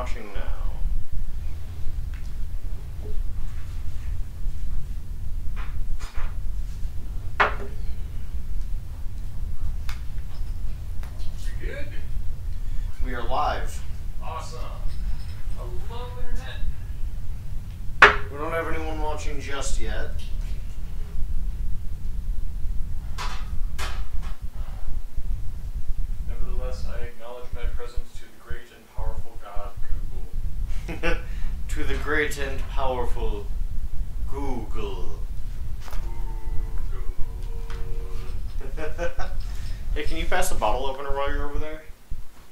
watching now. You good? We are live. Awesome. Hello, Internet. We don't have anyone watching just yet. Nevertheless, I acknowledge my presence to the great and powerful God, Google. To the great and powerful Google. Hey, can you pass the bottle opener while you're over there?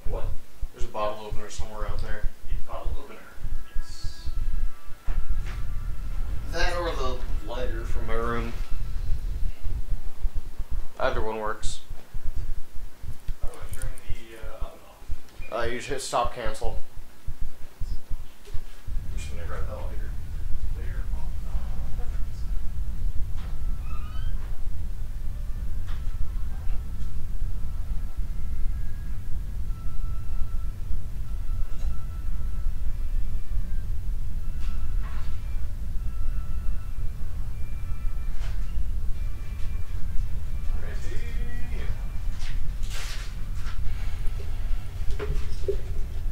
What? There's a bottle opener somewhere out there. A bottle opener. Yes. That or the lighter from my room. Either one works. How do I turn the oven off? You just hit stop cancel. I'm just gonna grab that later. Later.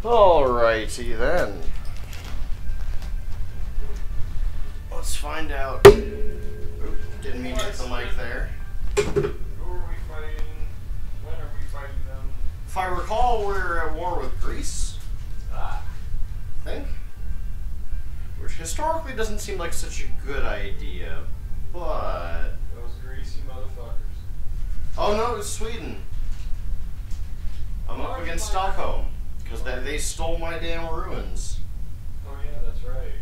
Alrighty then. Let's find out. Oop, didn't mean to hit the mic there. Who are we fighting? When are we fighting them? If I recall, we're at war with Greece, Ah. I think. Which historically doesn't seem like such a good idea, but... Those greasy motherfuckers. Oh no, it's Sweden. I'm up against Stockholm, because they stole my damn ruins. Oh yeah, that's right.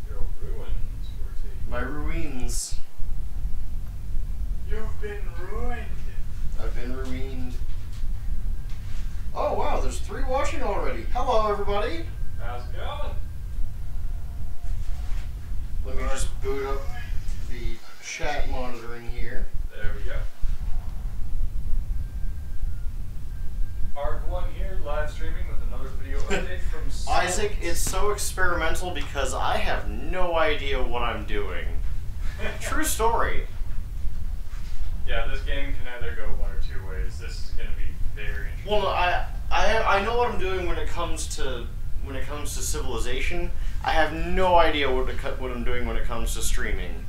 Your ruins were taken. My ruins. You've been ruined. I've been ruined. Oh wow, there's 3 watching already. Hello everybody. How's it going? Let me just boot up the chat monitoring here. There we go. Arc1 here, live streaming with another video update from Isaac, it's so experimental because I have no idea what I'm doing. True story. Yeah, this game can either go one or two ways. This is going to be very interesting. Well, no, I know what I'm doing when it comes to civilization. I have no idea what I'm doing when it comes to streaming.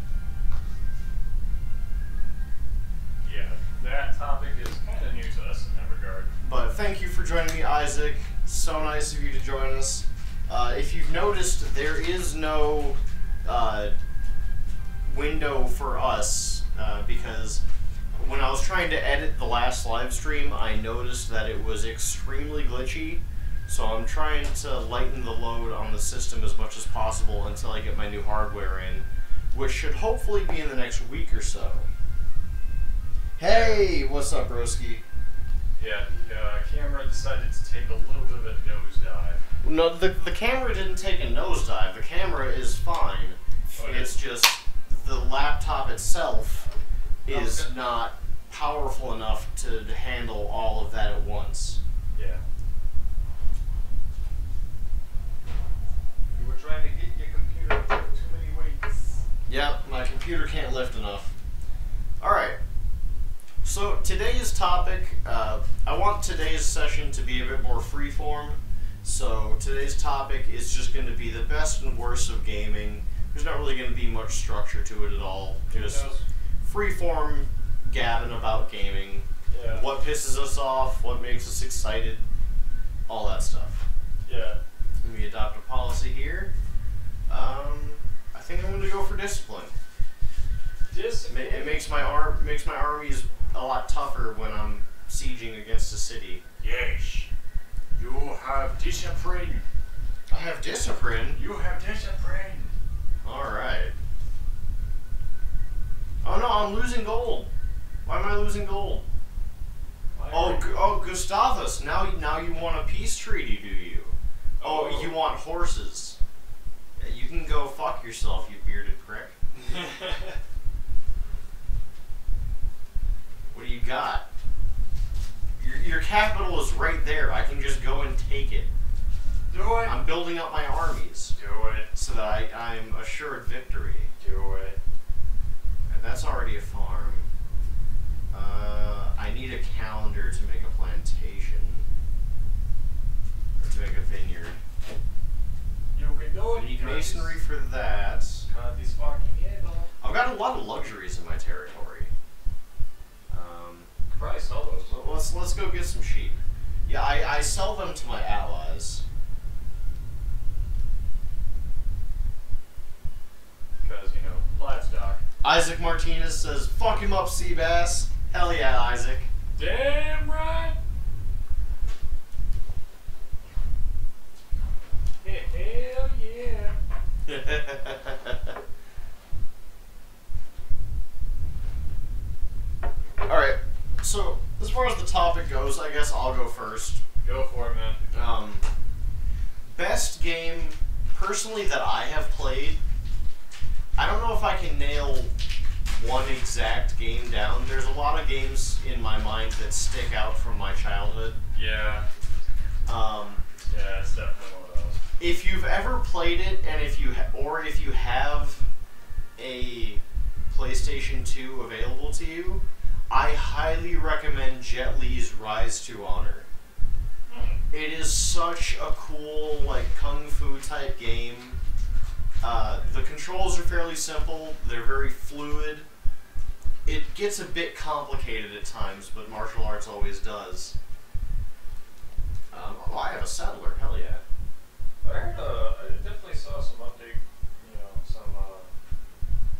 Yeah, that topic is kind of new to us in that regard. But thank you for joining me, Isaac. So nice of you to join us. If you've noticed, there is no window for us because when I was trying to edit the last live stream, I noticed that it was extremely glitchy. So I'm trying to lighten the load on the system as much as possible until I get my new hardware in, which should hopefully be in the next week or so. Hey, what's up, broski? Yeah, the camera decided to take a little bit of a nosedive. No, the camera didn't take a nosedive. The camera is fine. Oh, It's just the laptop itself is not powerful enough to handle all of that at once. Yeah. You were trying to get your computer to too many weights. Yep, my computer can't lift enough. Alright. So today's topic, I want today's session to be a bit more freeform. So today's topic is just going to be the best and worst of gaming. There's not really going to be much structure to it at all. Just freeform gabbing about gaming. Yeah. What pisses us off, what makes us excited, all that stuff. Yeah. Let me adopt a policy here. I think I'm going to go for discipline. Discipline. It makes my armies a lot tougher when I'm sieging against a city. Yes. You have discipline. I have discipline. You have discipline. Alright. Oh no, I'm losing gold. Why am I losing gold? Oh, Gustavus, now you want a peace treaty, do you? Oh, you want horses. Yeah, you can go fuck yourself, you bearded prick. What do you got? Your capital is right there. I can just go and take it. Do it. I'm building up my armies. Do it. So that I'm assured victory. Do it. And that's already a farm. I need a calendar to make a plantation. Or to make a vineyard. You can do it. I need masonry for that. Got these fucking handle. I've got a lot of luxuries in my territory. Probably sell those. Let's go get some sheep. Yeah, I sell them to my allies. Because, you know, livestock. Isaac Martinez says, fuck him up, Seabass. Hell yeah, Isaac. Damn right. Hell yeah. Alright, so as far as the topic goes, I guess I'll go first. Go for it, man. Best game, personally, that I have played, I don't know if I can nail one exact game down. There's a lot of games in my mind that stick out from my childhood. Yeah. Yeah, it's definitely one of those. If you've ever played it, and if you have a PlayStation 2 available to you, I highly recommend Jet Li's Rise to Honor. It is such a cool, like, kung fu type game. The controls are fairly simple. They're very fluid. It gets a bit complicated at times, but martial arts always does. Oh, I have a settler. Hell yeah. I heard, I definitely saw some update, you know, some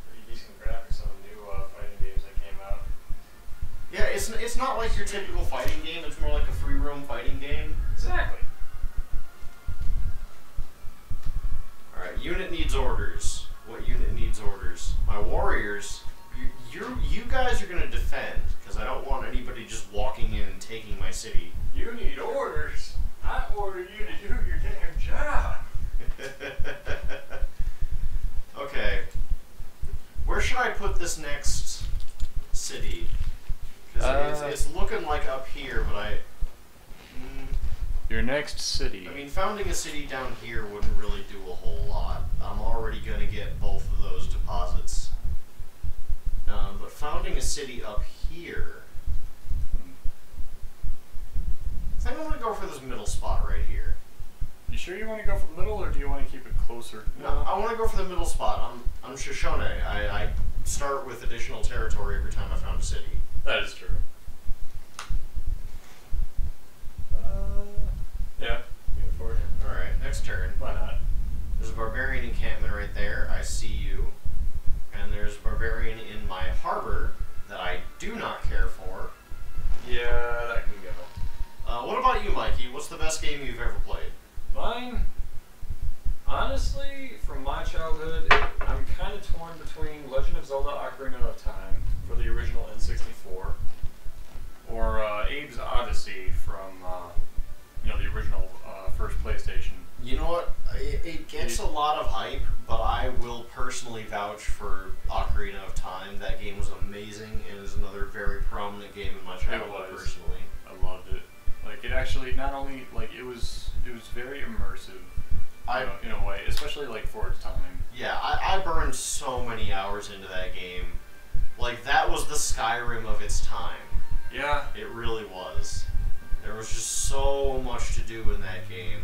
pretty decent graphics on the new fighting games that came out. Yeah, it's not like your typical fighting game. It's more like a free roam fighting game. Exactly. Alright, unit needs orders. What unit needs orders? My warriors, you guys are going to defend, because I don't want anybody just walking in and taking my city. You need orders. I order you to do your damn job. Okay. Where should I put this next city? Because it's looking like up here, but Your next city. I mean, founding a city down here wouldn't really do a whole lot. I'm already going to get both of those deposits. But founding a city up here... I think I'm going to go for this middle spot right here. You sure you want to go for the middle, or do you want to keep it closer? No, I want to go for the middle spot. I'm Shoshone. I start with additional territory every time I found a city. That is true. Yeah, go for it. Alright, next turn. Why not? There's a barbarian encampment right there. I see you. And there's a barbarian in my harbor that I do not care for. Yeah, that can go. What about you, Mikey? What's the best game you've ever played? Mine? Honestly, from my childhood, I'm kind of torn between Legend of Zelda Ocarina of Time for the original N64, or Abe's Odyssey from, you know, the original first PlayStation. You know what? It gets a lot of hype, but I will personally vouch for Ocarina of Time. That game was amazing, and is another very prominent game in my childhood, personally. I loved it. Like, it actually, not only, like, it was very immersive, in a way, especially, like, for its time. Yeah, I burned so many hours into that game. Like, that was the Skyrim of its time. Yeah. It really was. There was just so much to do in that game.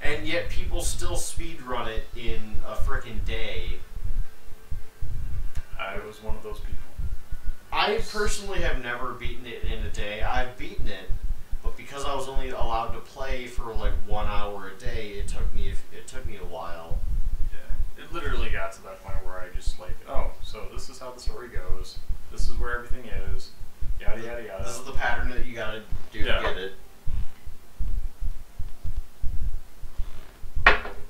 And yet people still speedrun it in a frickin' day. I was one of those people. I personally have never beaten it in a day. I've beaten it, but because I was only allowed to play for like 1 hour a day, it took me a while. Yeah. It literally got to that point where I just like, oh, so this is how the story goes. This is where everything is. Yada yada yada. This is the pattern that you gotta do to get it.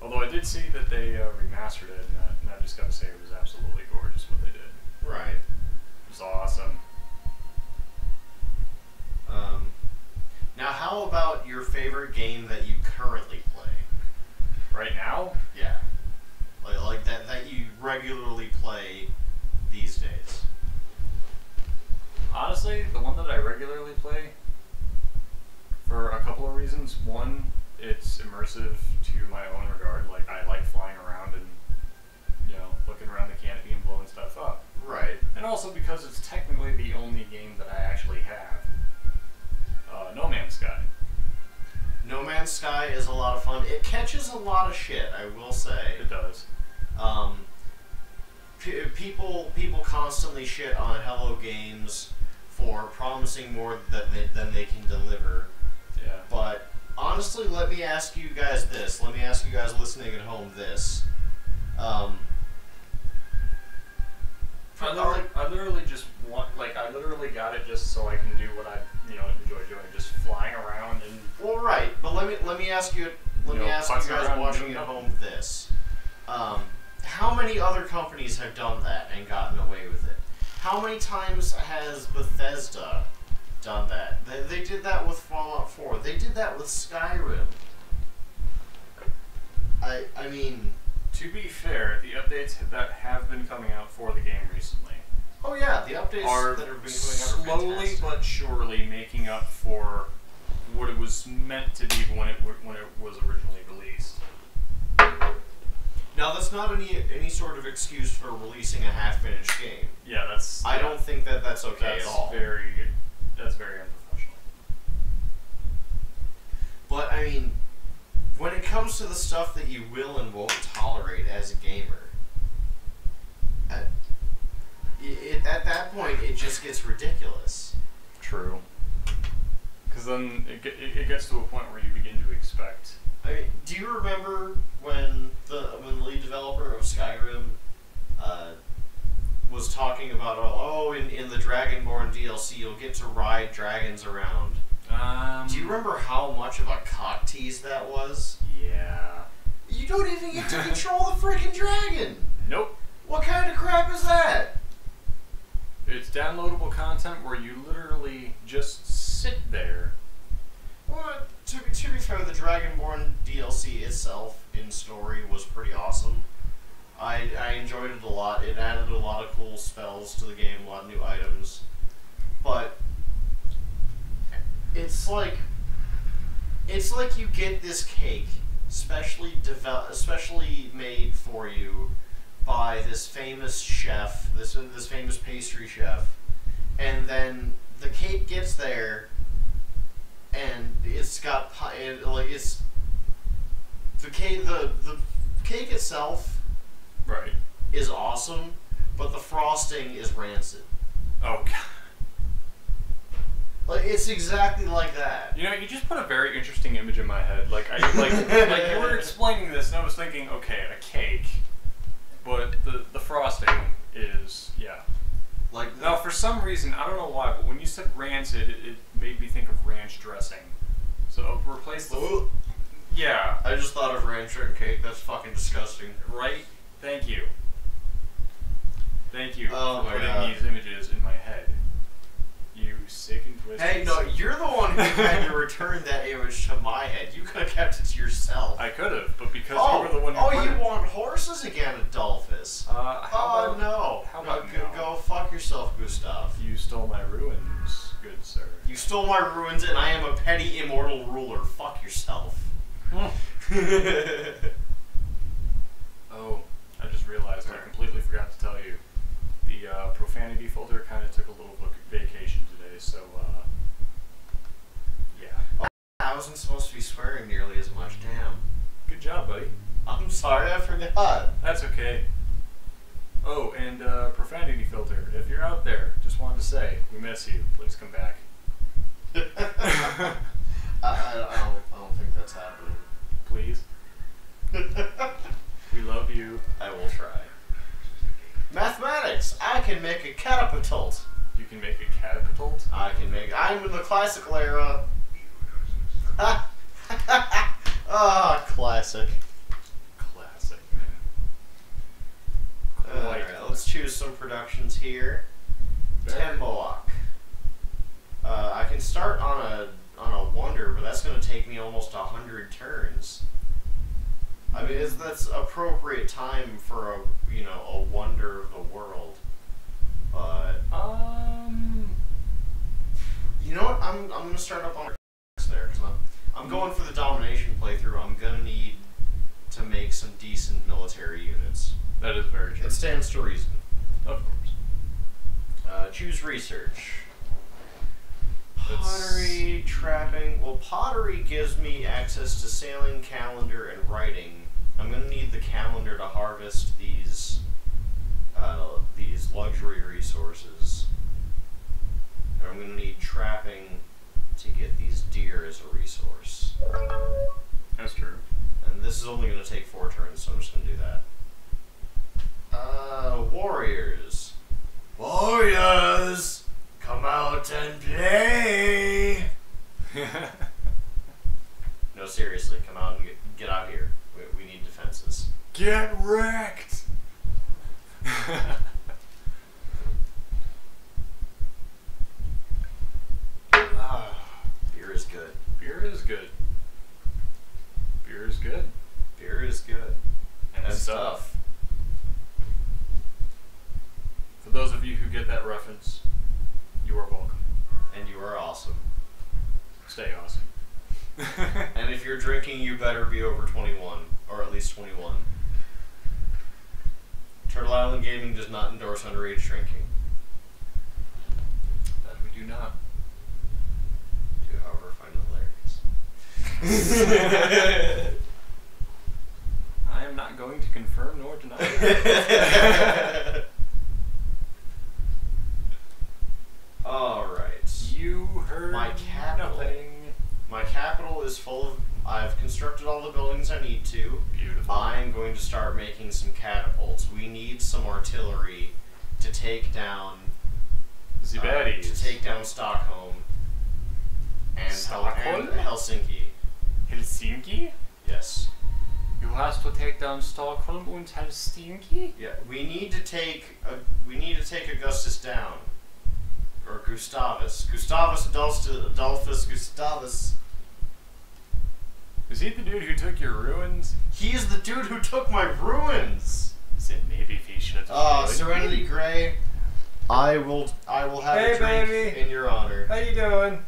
Although I did see that they remastered it, and I just gotta say it was absolutely gorgeous what they did. Right. It was awesome. Now, how about your favorite game that you currently play? Right now? Yeah. Like that you regularly play these days. Honestly, the one that I regularly play, for a couple of reasons. One, it's immersive. to my own regard. Like, I like flying around and, you know, looking around the canopy and blowing stuff up. Right. And also because it's technically the only game that I actually have. No Man's Sky. No Man's Sky is a lot of fun. It catches a lot of shit, I will say. It does. People constantly shit on Hello Games for promising more than they can deliver. Yeah. But honestly, let me ask you guys this. Let me ask you guys listening at home this. I literally just want, like, I literally got it just so I can do what I, you know, enjoy doing, just flying around and. Well, right, but let me ask you, you guys watching at home this. How many other companies have done that and gotten away with it? How many times has Bethesda done that? They did that with Fallout 4. They did that with Skyrim. I mean. To be fair, the updates that have been coming out for the game recently. Oh yeah, the updates are that have been coming out are slowly but surely making up for what it was meant to be when it was originally released. Now that's not any sort of excuse for releasing a half-finished game. Yeah, that's. I don't think that's okay at all. That's very unprofessional. But I mean, when it comes to the stuff that you will and won't tolerate as a gamer, at that point it just gets ridiculous. True. Because then it gets to a point where you begin to expect. I mean, do you remember when the lead developer of Skyrim was talking about, in the Dragonborn DLC you'll get to ride dragons around? Do you remember how much of a cock tease that was? Yeah. You don't even get to control the freaking dragon! Nope. What kind of crap is that? It's downloadable content where you literally just sit there. Well, to be fair, the Dragonborn DLC itself in story was pretty awesome. I enjoyed it a lot. It added a lot of cool spells to the game, a lot of new items. But it's like you get this cake, specially made for you by this famous chef, this famous pastry chef, and then the cake gets there, and it's got the cake itself, right, is awesome, but the frosting is rancid. Oh god. Like, it's exactly like that. You know, you just put a very interesting image in my head. Like like you were explaining this, and I was thinking, okay, a cake, but the frosting is, yeah. Like, now, for some reason, I don't know why, but when you said rancid, it made me think of ranch dressing. So replace the. Yeah. I just thought of ranch and cake. That's fucking disgusting. Right? Thank you. Thank you for putting these images in my head. You sick and twisted. Hey, no, you're the one who had to return that image to my head. You could have kept it to yourself. I could have, but because you were the one who put you it. want horses again, Adolphus? No. How about go fuck yourself, Gustav. You stole my ruins, good sir. You stole my ruins, and I am a petty immortal ruler. Fuck yourself. Oh, I just realized I completely forgot to tell you. The profanity filter kind of took a little vacation today, so yeah. Oh, I wasn't supposed to be swearing nearly as much. Damn. Good job, buddy. I'm sorry, I forgot. That's okay. Oh, and profanity filter. If you're out there, just wanted to say we miss you. Please come back. I don't think that's happening. Please. We love you. I will try. Mathematics. I can make a catapult. You can make a catapult? I'm in the classical era. Classic. Classic, man. Alright, let's choose some productions here. Temboak. I can start on a wonder, but that's going to take me almost 100 turns. I mean, that's appropriate time for a wonder of the world. But you know what? I'm gonna start up on there because I'm going for the domination playthrough. I'm gonna need decent military units. That is very true. It stands to reason. Of course. Choose research. Pottery, trapping. Well, pottery gives me access to sailing, calendar, and writing. I'm going to need the calendar to harvest these luxury resources. And I'm going to need trapping to get these deer as a resource. That's true. And this is only going to take 4 turns, so I'm just going to do that. Warriors. Warriors! Come out and play! No, seriously, come out and get out here. We need defenses. Get wrecked! Beer is good. Beer is good. Beer is good. Beer is good. And stuff. For those of you who get that reference, you are welcome. And you are awesome. Stay awesome. And if you're drinking, you better be over 21, or at least 21. Turtle Island Gaming does not endorse underage drinking. That we do not. Do however find hilarious. I am not going to confirm nor deny that. Alright. You heard My capital. nothing. My capital is full of... I've constructed all the buildings I need to. Beautiful. I'm going to start making some catapults. We need some artillery to take down... The baddies. to take down Stockholm. And Stockholm? and Helsinki. Helsinki? Yes. You have to take down Stockholm and Helsinki? Yeah, we need to take Augustus down. Or Gustavus. Gustavus Adolphus Gustavus. Is he the dude who took your ruins? He is the dude who took my ruins. Then maybe he should. Serenity Gray. I will have Hey, a drink baby. in your honor. How you doing?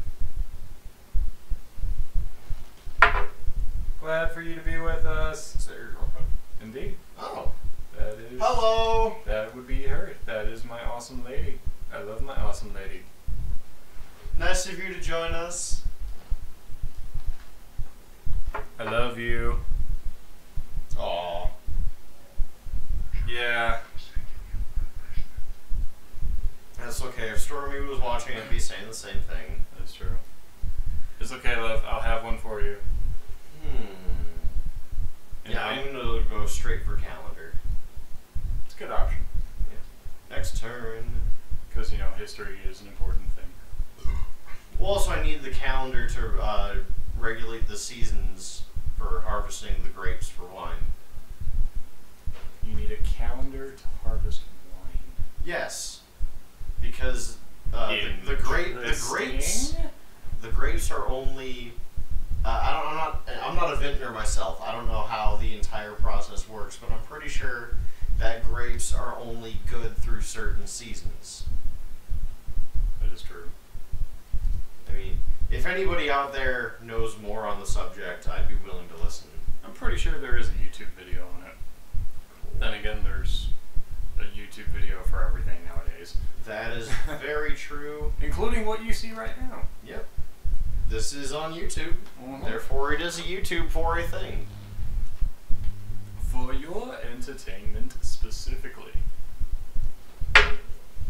Glad for you to be with us. Is that your girlfriend? Indeed. Oh. That is. Hello. That would be her. That is my awesome lady. I love my awesome lady. Nice of you to join us. I love you. Aw. Yeah. That's okay. If Stormy was watching, I'd be saying the same thing. That's true. It's okay, love. I'll have one for you. Yeah, I'm gonna go straight for calendar. It's a good option. Yeah. Next turn. Because, you know, history is an important thing. Well, also I need the calendar to regulate the seasons for harvesting the grapes for wine. You need a calendar to harvest wine. Yes, because the grapes are only. I'm not a vintner myself. I don't know how the entire process works, but I'm pretty sure that grapes are only good through certain seasons. That is true. I mean, if anybody out there knows more on the subject, I'd be willing to listen. I'm pretty sure there is a YouTube video on it. Then again, there's a YouTube video for everything nowadays. That is very true. Including what you see right now. Yep. This is on YouTube. Therefore, it is a YouTube for a thing. For your entertainment specifically.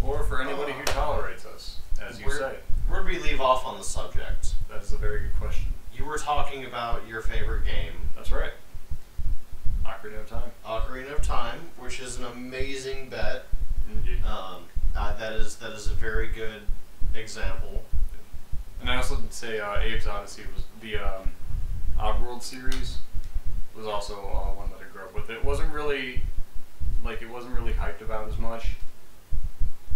Or for anybody who tolerates us, as you say. Where did we leave off on the subject? That is a very good question. You were talking about your favorite game. That's right. Ocarina of Time. Ocarina of Time, which is an amazing bet. Indeed. That is a very good example. And I also did say Abe's Odyssey was the Oddworld series was also one that I grew up with. It wasn't really hyped about as much,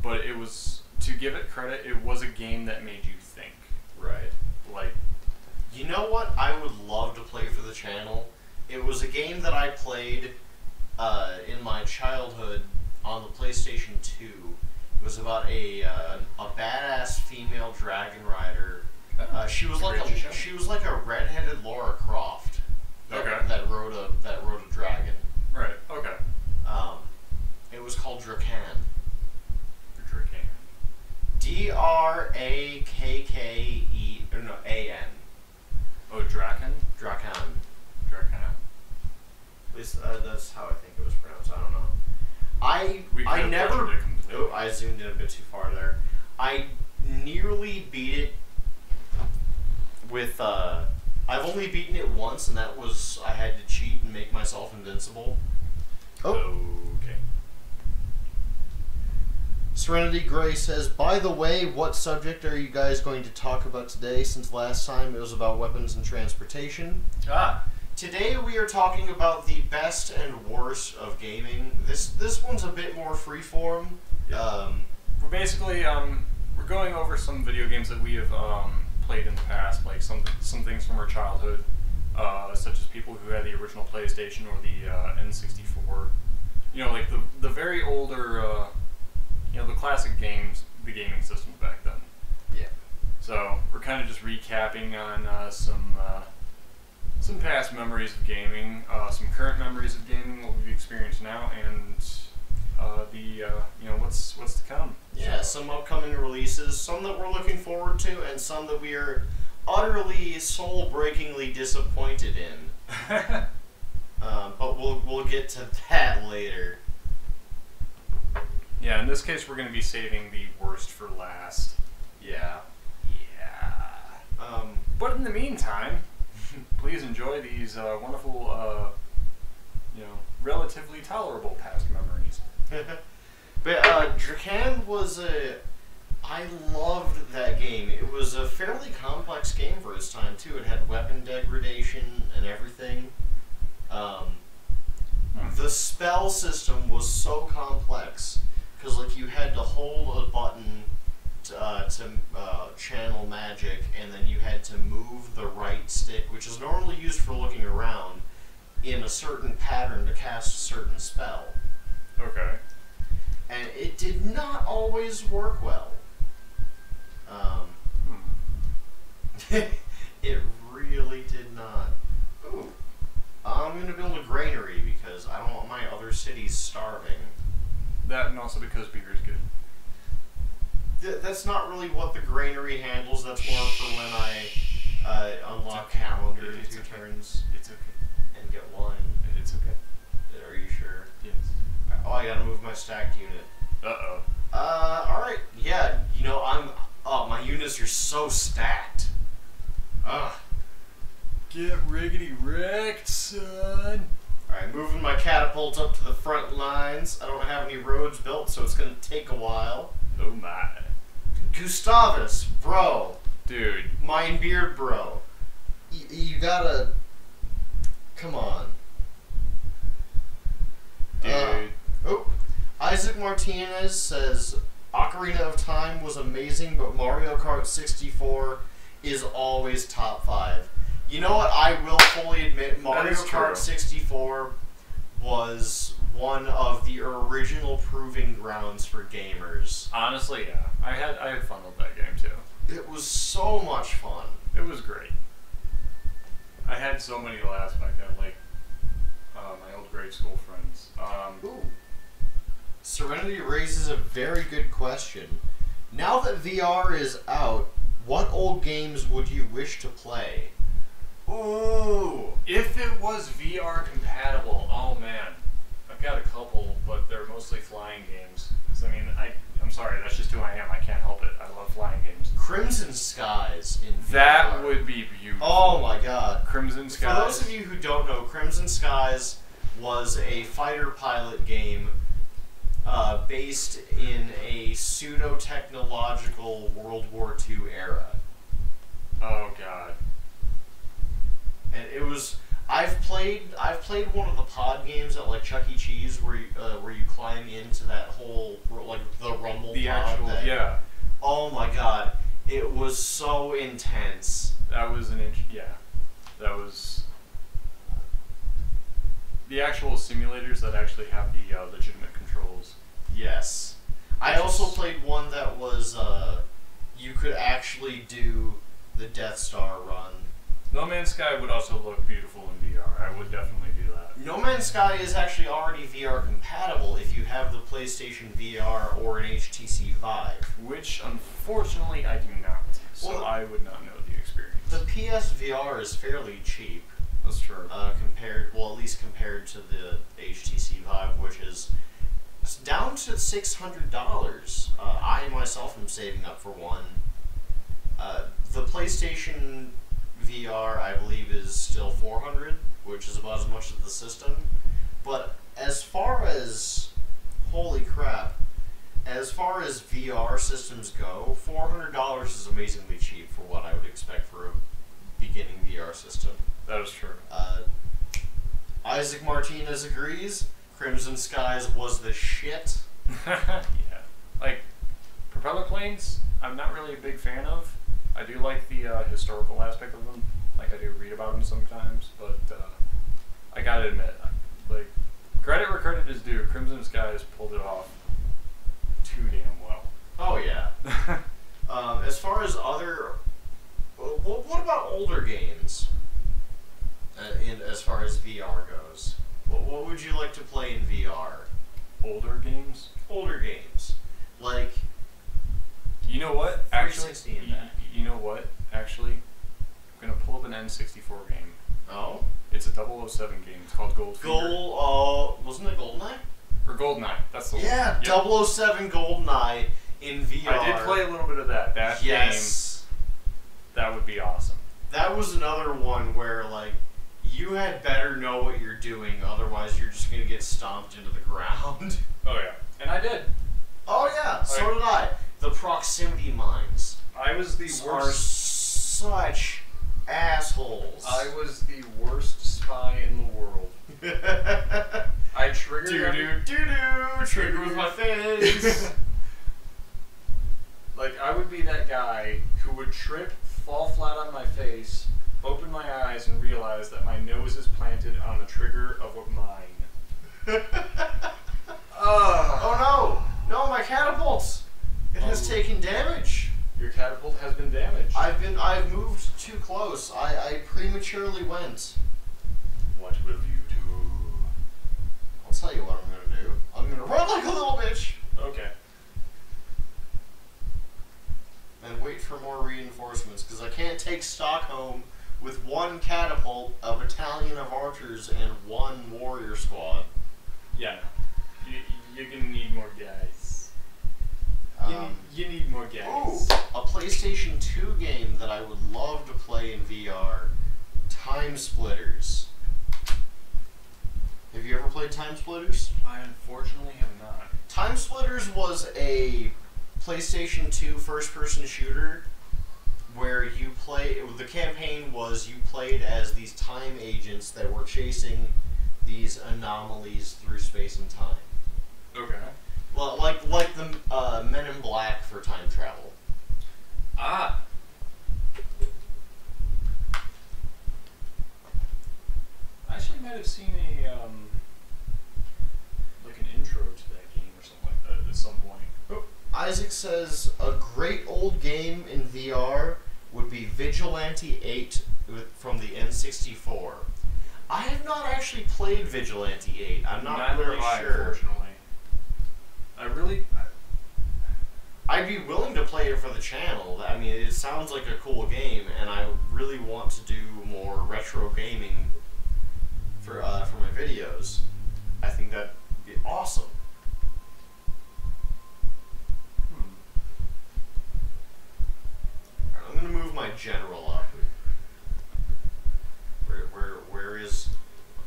but it was, to give it credit, it was a game that made you think. Right. Like, you know what I would love to play for the channel? It was a game that I played in my childhood on the PlayStation 2. It was about a badass female dragon rider. She was like a redheaded Lara Croft. That rode a dragon. Drakke, or no, A-N. Oh, Draken? Drakan. Draken. At least that's how I think it was pronounced. I don't know. We could I have never. butchered it completely. Oh, I zoomed in a bit too far there. I nearly beat it with. I've only beaten it once, and that was I had to cheat and make myself invincible. Okay. Serenity Gray says, by the way, what subject are you guys going to talk about today, since last time it was about weapons and transportation? Today we are talking about the best and worst of gaming. This one's a bit more freeform. Yeah. We're basically we're going over some video games that we have played in the past, like some things from our childhood, such as people who had the original PlayStation or the N64. You know, like the very older, you know, the classic games, the gaming systems back then. Yeah. So we're kind of just recapping on some past memories of gaming, some current memories of gaming, what we've experienced now, and you know, what's to come. Yeah, some upcoming releases, some that we're looking forward to, and some that we are utterly soul-breakingly disappointed in. But we'll get to that later. Yeah, in this case, we're going to be saving the worst for last. Yeah. But in the meantime, please enjoy these wonderful, you know, relatively tolerable past memories. But Drakan was I loved that game. It was a fairly complex game for its time too. It had weapon degradation and everything. The spell system was so complex because like you had to hold a button to channel magic, and then you had to move the right stick, which is normally used for looking around, in a certain pattern to cast a certain spell. Okay. And it did not always work well. It really did not. Ooh. I'm going to build a granary because I don't want my other cities starving. That, and also because beer is good. That's not really what the granary handles. That's more for when I unlock calendar in 2 turns. It's okay. And get wine. It's okay. Are you sure? Yes. Oh, I gotta move my stacked unit. Uh-oh. Alright. Yeah, you know, my units are so stacked. Ugh. Get riggedy wrecked, son. Alright, moving my catapult up to the front lines. I don't have any roads built, so it's gonna take a while. Oh my. Gustavus, bro. Dude. Mine beard, bro. You gotta... Come on. Dude. Oh. Isaac Martinez says, Ocarina of Time was amazing, but Mario Kart 64 is always top 5. You know what? I will fully admit Mario Kart 64 was one of the original proving grounds for gamers. Honestly, yeah. I had fun with that game too. It was so much fun. It was great. I had so many laughs back then, like my old grade school friends. Ooh. Serenity raises a very good question. Now that VR is out, what old games would you wish to play? Ooh! If it was VR compatible, oh man. I've got a couple, but they're mostly flying games. I mean, I'm sorry, that's just who I am. I can't help it. I love flying games. Crimson Skies in VR. That would be beautiful. Oh my god. Crimson Skies. For those of you who don't know, Crimson Skies was a fighter pilot game based in a pseudo-technological World War II era. Oh god. And it was... I've played one of the pod games at like Chuck E. Cheese where you climb into that whole like the rumble The pod. actual, yeah. Oh my god, it was so intense. That was that was the actual simulators that actually have the legitimate controls. Yes. I also played one that was you could actually do the Death Star run. No Man's Sky would also look beautiful in VR. I would definitely do that. No Man's Sky is actually already VR compatible if you have the PlayStation VR or an HTC Vive. Which, unfortunately, I do not. So Well, I would not know the experience. The PSVR is fairly cheap. That's true. At least compared to the HTC Vive, which is down to $600. I myself am saving up for one. The PlayStation VR, I believe, is still $400, which is about as much as the system. But as far as, holy crap, as far as VR systems go, $400 is amazingly cheap for what I would expect for a beginning VR system. That is true. Isaac Martinez agrees. Crimson Skies was the shit. Yeah. Like, propeller planes, I'm not really a big fan of. I do like the historical aspect of them. Like, I do read about them sometimes, but I gotta admit, like, credit where credit is due, Crimson Skies pulled it off too damn well. Oh, yeah. As far as other... what about older games? As far as VR goes? What would you like to play in VR? Older games? Older games. Like... You know what? Actually, 360 and that. you know what? Actually, I'm going to pull up an N64 game. Oh? It's a 007 game. It's called Goldfinger. Wasn't it GoldenEye? Or Goldeneye. That's the one. Yeah, Yep. 007 GoldenEye in VR. I did play a little bit of that. That Yes. game, that would be awesome. That was another one where, like, you had better know what you're doing, otherwise you're just going to get stomped into the ground. Oh, yeah. And I did. Oh, yeah, so did I. The proximity mines I was the are worst. such assholes. I was the worst spy in the world. I triggered trigger with my face. Like, I would be that guy who would trip, fall flat on my face, open my eyes, and realize that my nose is planted on the trigger of a mine. Oh no! No, my catapult! It has taken damage. Your catapult has been damaged. I've moved too close. I prematurely went. What will you do? I'll tell you what I'm gonna do. I'm gonna run like a little bitch! Okay. And wait for more reinforcements, because I can't take Stockholm with one catapult, a battalion of archers, and one warrior squad. Yeah. You're gonna need more guys. You need more guys. Ooh, a PlayStation 2 game that I would love to play in VR, Time Splitters. Have you ever played Time Splitters? I unfortunately have not. Time Splitters was a PlayStation 2 first-person shooter where you play. The campaign was you played as these time agents that were chasing these anomalies through space and time. Okay. Well, like the Men in Black for time travel. Ah. I actually might have seen a like an intro to that game or something like that at some point. Isaac says a great old game in VR would be Vigilante 8 from the N64. I have not actually played Vigilante 8. I'm not really sure. Unfortunately. I'd be willing to play it for the channel. I mean, it sounds like a cool game, and I really want to do more retro gaming for my videos. I think that'd be awesome. Alright, I'm gonna move my general up. Where is?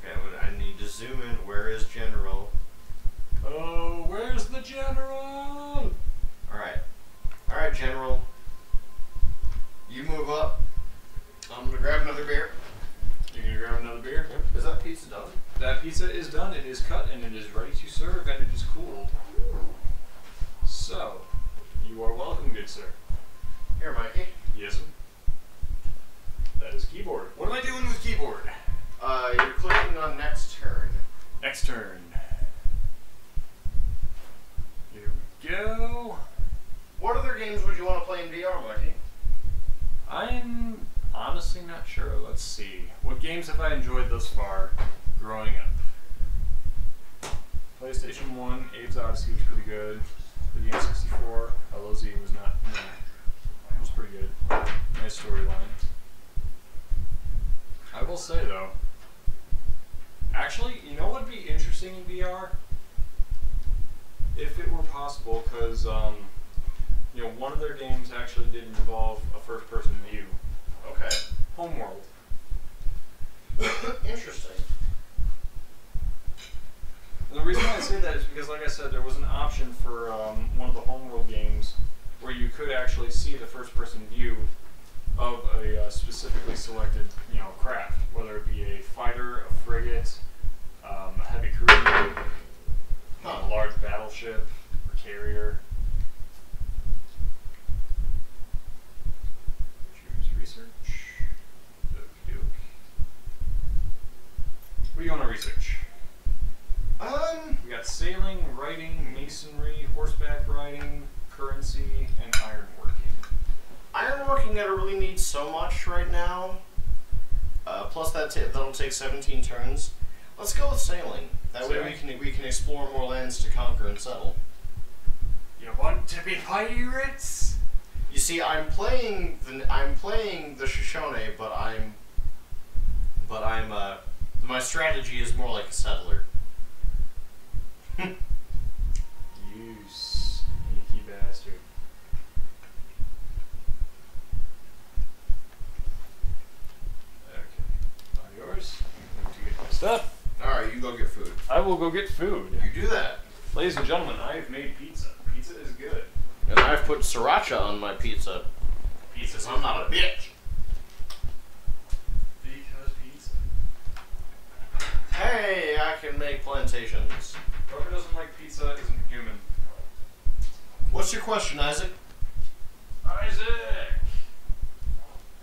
Okay, I need to zoom in. Where is general? Oh, where's the general? Alright, general. You move up. I'm gonna grab another beer. You're gonna grab another beer? Yep. Is that pizza done? That pizza is done. It is cut and it is ready to serve and it is cooled. So, you are welcome, good sir. Here, Mikey. Yes, sir. That is keyboard. What am I doing with keyboard? You're clicking on next turn. Next turn. Here we go. What other games would you want to play in VR, Mikey? I'm honestly not sure. Let's see. What games have I enjoyed thus far growing up? PlayStation 1, Abe's Odyssey was pretty good. For the N64, Osiyo was not, it was pretty good. Nice storyline. I will say though, actually, you know what would be interesting in VR? If it were possible, because one of their games actually did involve a first-person view. Okay. Homeworld. Interesting. And the reason why I say that is because, like I said, there was an option for one of the Homeworld games where you could actually see the first-person view of a specifically selected, craft, whether it be a fighter, a frigate, a heavy cruiser, a large battleship, or carrier. Choose research. Okey-doke. What do you want to research? We got sailing, writing, masonry, horseback riding, currency, and ironworking. Ironworking, I don't really need so much right now. Plus that'll take 17 turns. Let's go with sailing. That way we can explore more lands to conquer and settle. You want to be pirates? You see, I'm playing the Shoshone, but my strategy is more like a settler. You sneaky bastard. Okay. All yours. I'm going to get my stuff. Alright, you go get food. I will go get food. You do that. Ladies and gentlemen, I have made pizza. Pizza is good. And I've put sriracha on my pizza. Pizza's I'm not a bitch. Because pizza. Hey, I can make plantations. Whoever doesn't like pizza isn't human. What's your question, Isaac? Isaac!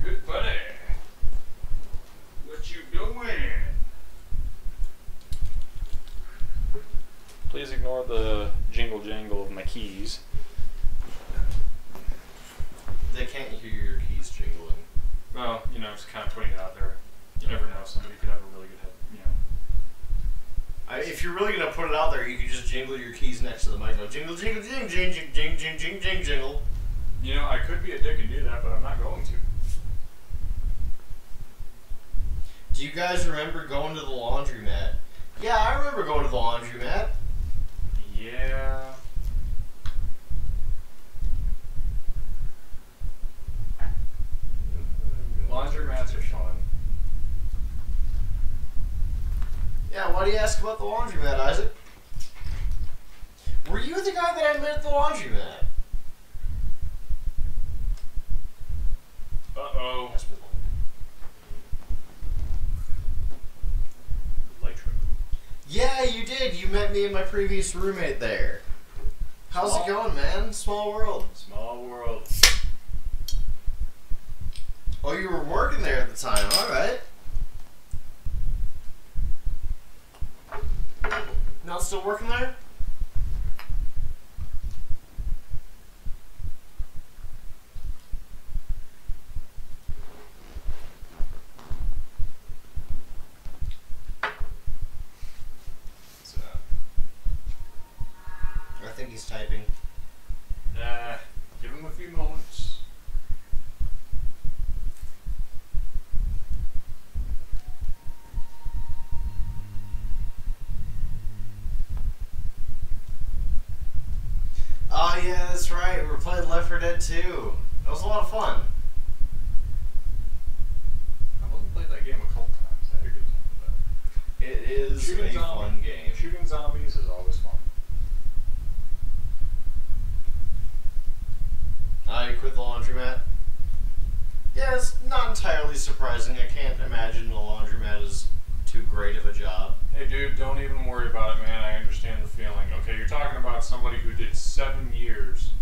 Good buddy. What you doing? Please ignore the jingle jangle of my keys. They can't hear your keys jingling. Well, just kind of putting it out there. You never know, somebody could have a really good head, If you're really gonna put it out there, you could just jingle your keys next to the mic. Go jingle, jingle, jing, jing, jing, jing, jing, jing, jing, jingle. I could be a dick and do that, but I'm not going to. Do you guys remember going to the laundromat? Yeah, I remember going to the laundromat. Yeah. Laundromats are fun. Yeah, why do you ask about the laundromat, Isaac? Were you the guy that I met at the laundromat? Uh-oh. Yeah, you did. You met me and my previous roommate there. How's it going, man? Small world. Small world. Oh, you were working there at the time. All right. Not still working there? I think he's typing. Give him a few moments. Oh yeah, that's right. We were playing Left 4 Dead 2. That was a lot of fun. I've only played that game a couple times. I had a good time with that. It is a fun game. Shooting zombies is always fun. You quit the laundromat? Yeah, it's not entirely surprising. I can't imagine a laundromat is too great of a job. Hey dude, don't even worry about it, man. I understand the feeling. Okay, you're talking about somebody who did 7 years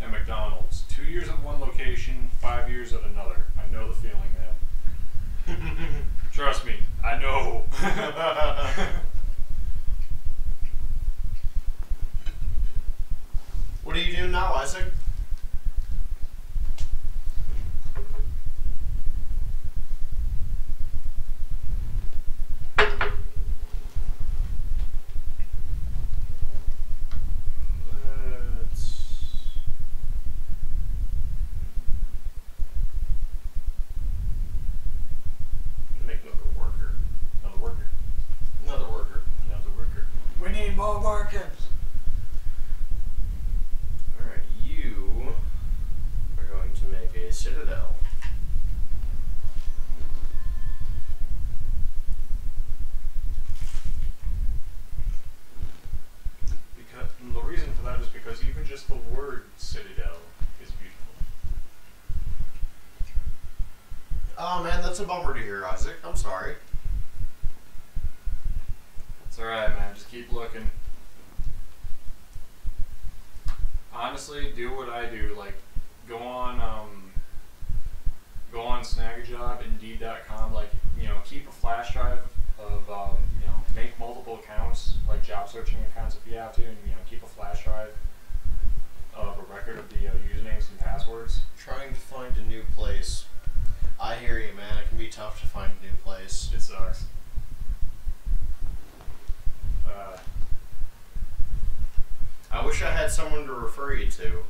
at McDonald's. 2 years at one location, 5 years at another. I know the feeling, man. Trust me, I know. What are you doing now, Isaac? small markets. Alright, you are going to make a citadel. And the reason for that is because even just the word citadel is beautiful. Oh man, that's a bummer to hear, Isaac. I'm sorry. It's alright, man. Just keep looking. Honestly, do what I do. Like, go on Snagajob, Indeed.com. Like, you know, keep a flash drive of, you know, make multiple accounts, like job searching accounts if you have to, and, you know, keep a flash drive of a record of the usernames and passwords. Trying to find a new place. I hear you, man. It can be tough to find a new place. It sucks. I wish I had someone to refer you to.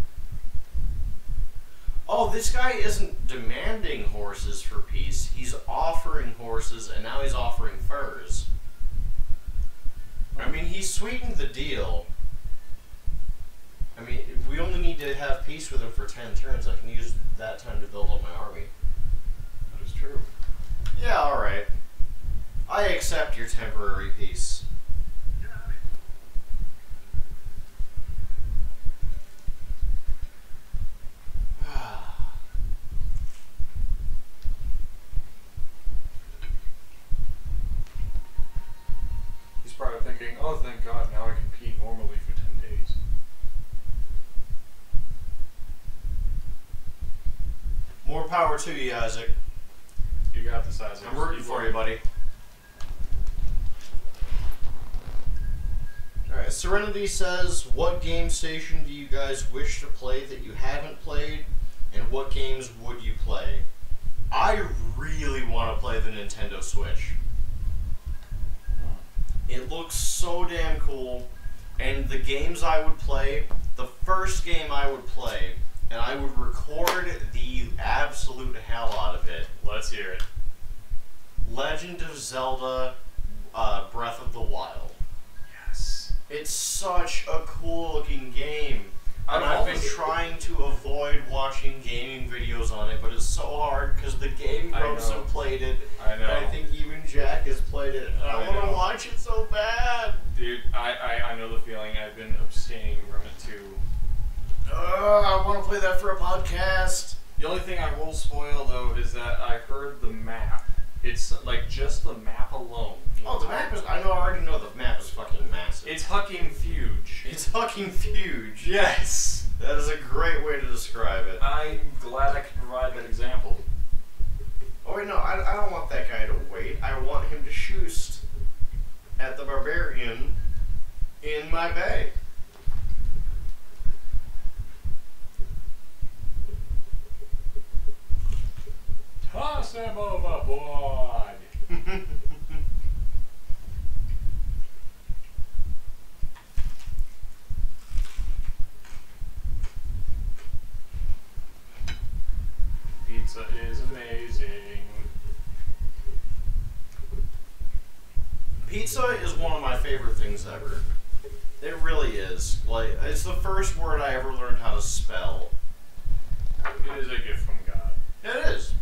Oh, this guy isn't demanding horses for peace. He's offering horses, and now he's offering furs. I mean, he sweetened the deal. I mean, we only need to have peace with him for 10 turns. I can use that time to build up my army. That is true. Yeah, alright. I accept your temporary peace. He's probably thinking, oh, thank God, now I can pee normally for 10 days. More power to you, Isaac. You got this, Isaac. I'm rooting for you, buddy. Alright, Serenity says, what game station do you guys wish to play that you haven't played, and what games would you play? I really want to play the Nintendo Switch. It looks so damn cool, and the games I would play, the first game I would play, and I would record the absolute hell out of it. Let's hear it. Legend of Zelda Breath of the Wild. Yes. It's such a cool looking game. And I've been trying to avoid watching gaming videos on it, but it's so hard because the game grows have played it. I know. And I think even Jack has played it. And I want to watch it so bad. Dude, I know the feeling. I've been abstaining from it too. I want to play that for a podcast. The only thing I will spoil though is that I heard the map. It's like just the map alone. Oh, the map is. I already know the map is fucking massive. It's fucking huge. It's fucking huge. Yes. That is a great way to describe it. I'm glad I can provide that example. Oh wait, no, I don't want that guy to wait. I want him to shoost at the barbarian in my bay. Toss him overboard. Pizza is amazing. Pizza is one of my favorite things ever. It really is. Like, it's the first word I ever learned how to spell. It is a gift from God. It is.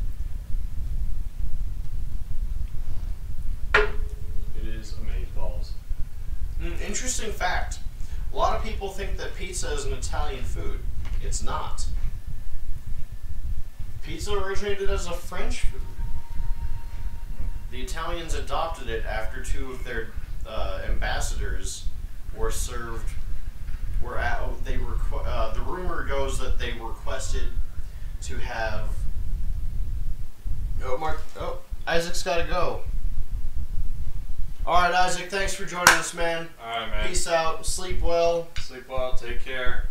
It is amazeballs. Interesting fact. A lot of people think that pizza is an Italian food. It's not. Pizza originated as a French food. The Italians adopted it after two of their ambassadors were served. The rumor goes that they requested to have. Oh, Isaac's got to go. All right, Isaac. Thanks for joining us, man. All right, man. Peace out. Sleep well. Sleep well. Take care.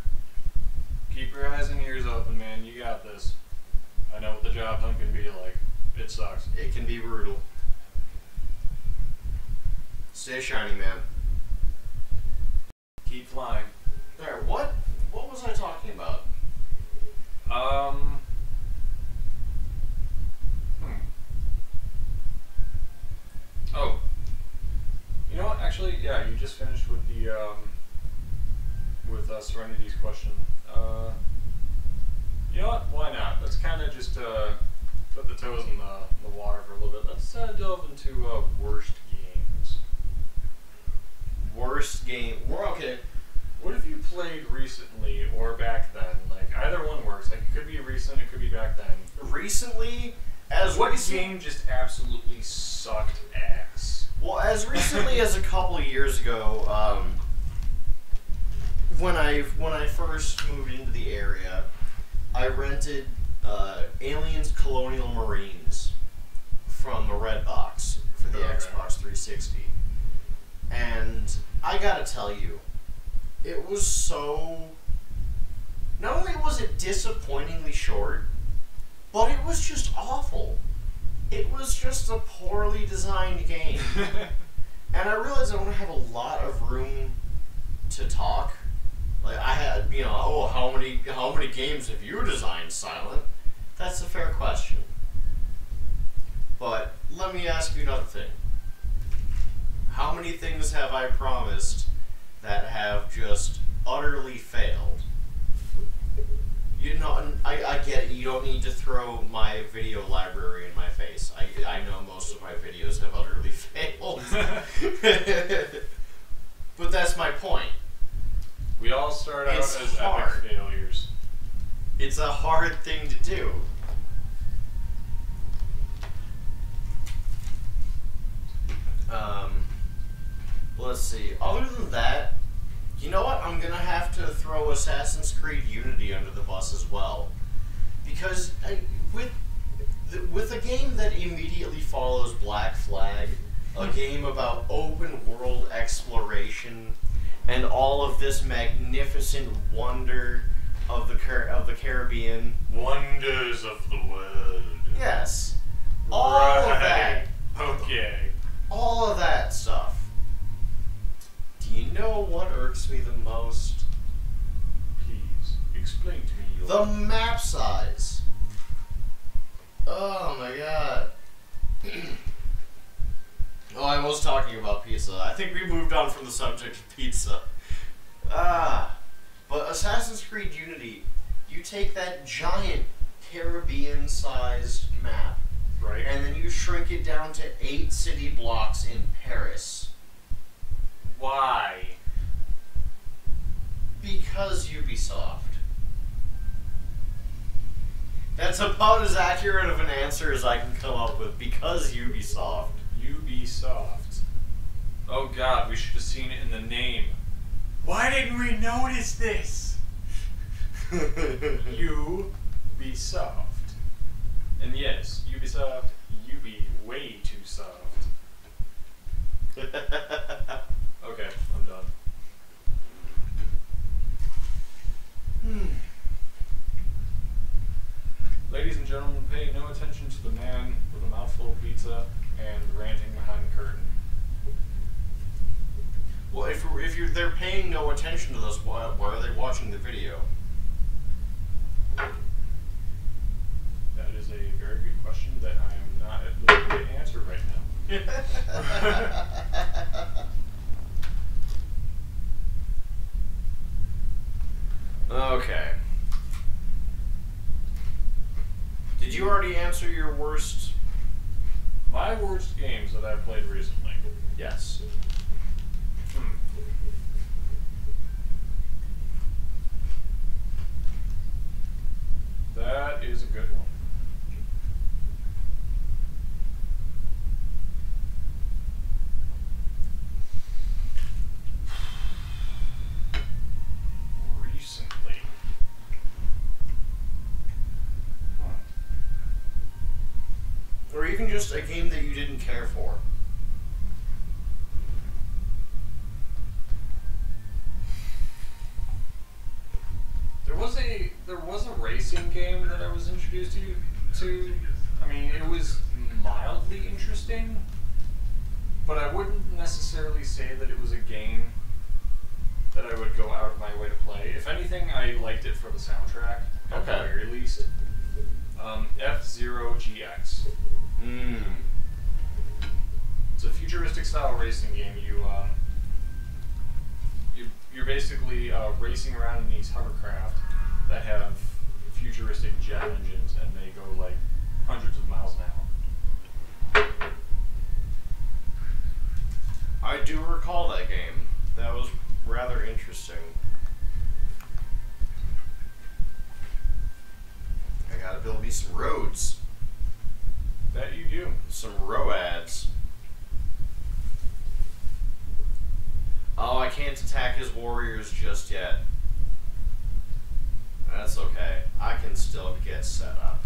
Keep your eyes and ears open, man. You got this. I know what the job hunt can be like. It sucks. It can be brutal. Stay shiny, man. Keep flying. Alright, what was I talking about? Oh. You know what? Actually, yeah, you just finished with the Serenity's question. You know what? Why not? Let's kind of just put the toes in the water for a little bit. Let's delve into worst games. Worst game. We're okay. What have you played recently or back then? Like, either one works. Like, it could be recent, it could be back then. Recently, what game just absolutely sucked ass? Well, as recently as a couple of years ago, when I first moved into the area, I rented Aliens Colonial Marines from the Red Box for the Xbox 360. And I gotta tell you, it was so... Not only was it disappointingly short, but it was just awful. It was just a poorly designed game. And I realized I don't have a lot of room to talk. Like, I had, you know, oh, how many games have you designed, Silent? That's a fair question. But let me ask you another thing. How many things have I promised that have just utterly failed? You know, I get it. You don't need to throw my video library in my face. I know most of my videos have utterly failed. But that's my point. We all start out as epic failures. It's a hard thing to do. Let's see. Other than that, you know what? I'm gonna have to throw Assassin's Creed Unity under the bus as well, because with a game that immediately follows Black Flag, a game about open world exploration and all of this magnificent wonder of the Caribbean, wonders of the world. Yes, all of that. Okay. All of that stuff. Do you know what irks me the most? Please, explain to me The map size. Oh my god. Oh, I was talking about pizza. I think we moved on from the subject of pizza. But Assassin's Creed Unity, you take that giant Caribbean-sized map, right, and then you shrink it down to 8 city blocks in Paris. Why? Because Ubisoft. That's about as accurate of an answer as I can come up with. Because Ubisoft. Ubisoft. Oh god, we should have seen it in the name. Why didn't we notice this? Ubisoft. And yes, Ubisoft, you be way too soft. Okay, I'm done. Ladies and gentlemen, pay no attention to the man with a mouthful of pizza and ranting behind the curtain. Well, if they're paying no attention to this, why are they watching the video? That is a very good question that I am not at liberty to answer right now. Okay. Did you already answer your worst? My worst games that I've played recently. Yes. That is a good one. Recently. Or even just a game that you didn't care for. There was a racing game that I was introduced to. I mean, it was mildly interesting, but I wouldn't necessarily say that it was a game that I would go out of my way to play. If anything, I liked it for the soundtrack, at the very least. F-Zero GX. It's a futuristic style racing game. you're basically racing around in these hovercraft that have futuristic jet engines, and they go like hundreds of miles an hour. I do recall that game. That was rather interesting. I gotta build me some roads. That you do. Some roads. Oh, I can't attack his warriors just yet. That's okay. I can still get set up.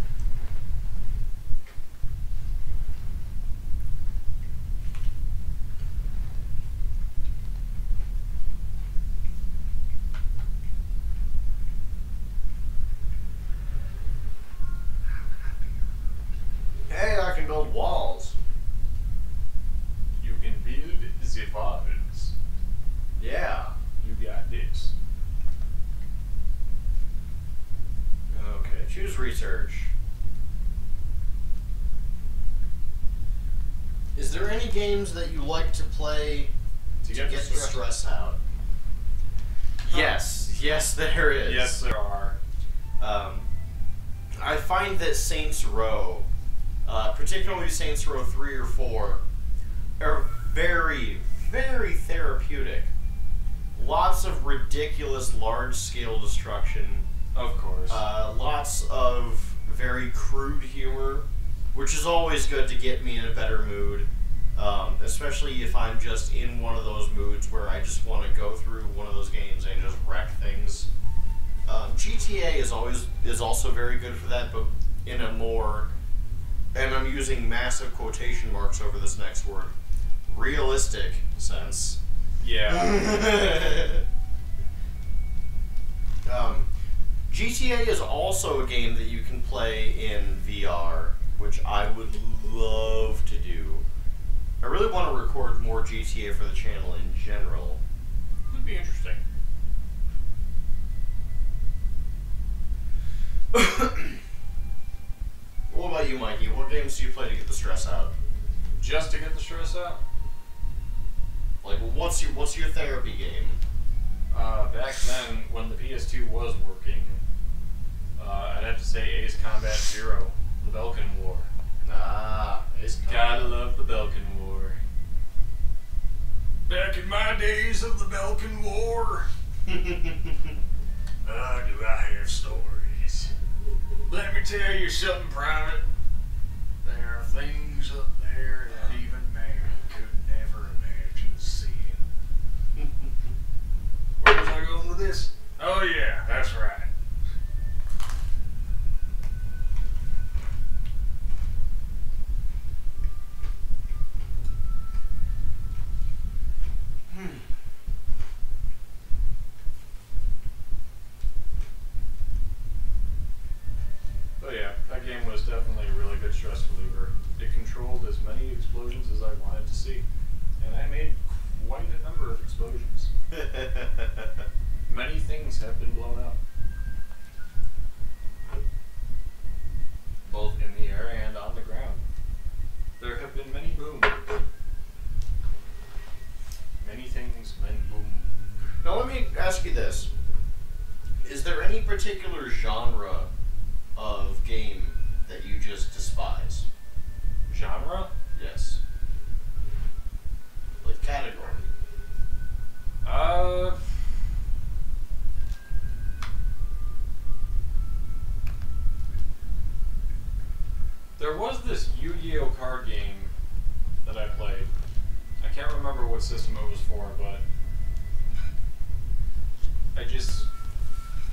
Hey, I can build walls. You can build the walls. Yeah. You got this. Okay, choose research. Is there any games that you like to play to get the stress out? Yes. Yes, there is. Yes, there are. I find that Saints Row, particularly Saints Row 3 or 4, are very, very therapeutic. Lots of ridiculous large-scale destruction. Of course. Lots of very crude humor, which is always good to get me in a better mood. Especially if I'm just in one of those moods where I just want to go through one of those games and just wreck things. GTA is also very good for that, but in a more, and I'm using massive quotation marks over this next word, realistic sense. Yeah. GTA is also a game that you can play in VR, which I would love to do. I really want to record more GTA for the channel in general. Would be interesting. What about you, Mikey? What games do you play to get the stress out? Just to get the stress out? Like, what's your therapy game? Back then, when the PS2 was working, I'd have to say Ace Combat Zero, the Belkin War. Gotta love the Belkin War. Back in my days of the Belkin War. Do I have stories? Let me tell you something, Private. There are things up there that even man could never imagine seeing. Where was I going with this? Oh yeah, that's right. But yeah, that game was definitely a really good stress reliever. It controlled as many explosions as I wanted to see. And I made quite a number of explosions. Many things have been blown up. Both in the air and on the ground. There have been many booms. Many things went boom. Now let me ask you this. Is there any particular genre of game that you just despise? Genre? Yes. Like category. There was this Yu-Gi-Oh card game that I played. I can't remember what system it was for, but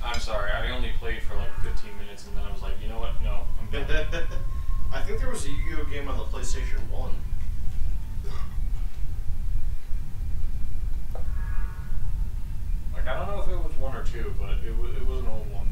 I'm sorry, I only played for like 15 minutes and then I was like, you know what, no, I'm done. I think there was a Yu-Gi-Oh game on the PlayStation 1. Like, I don't know if it was 1 or 2, but it was an old one.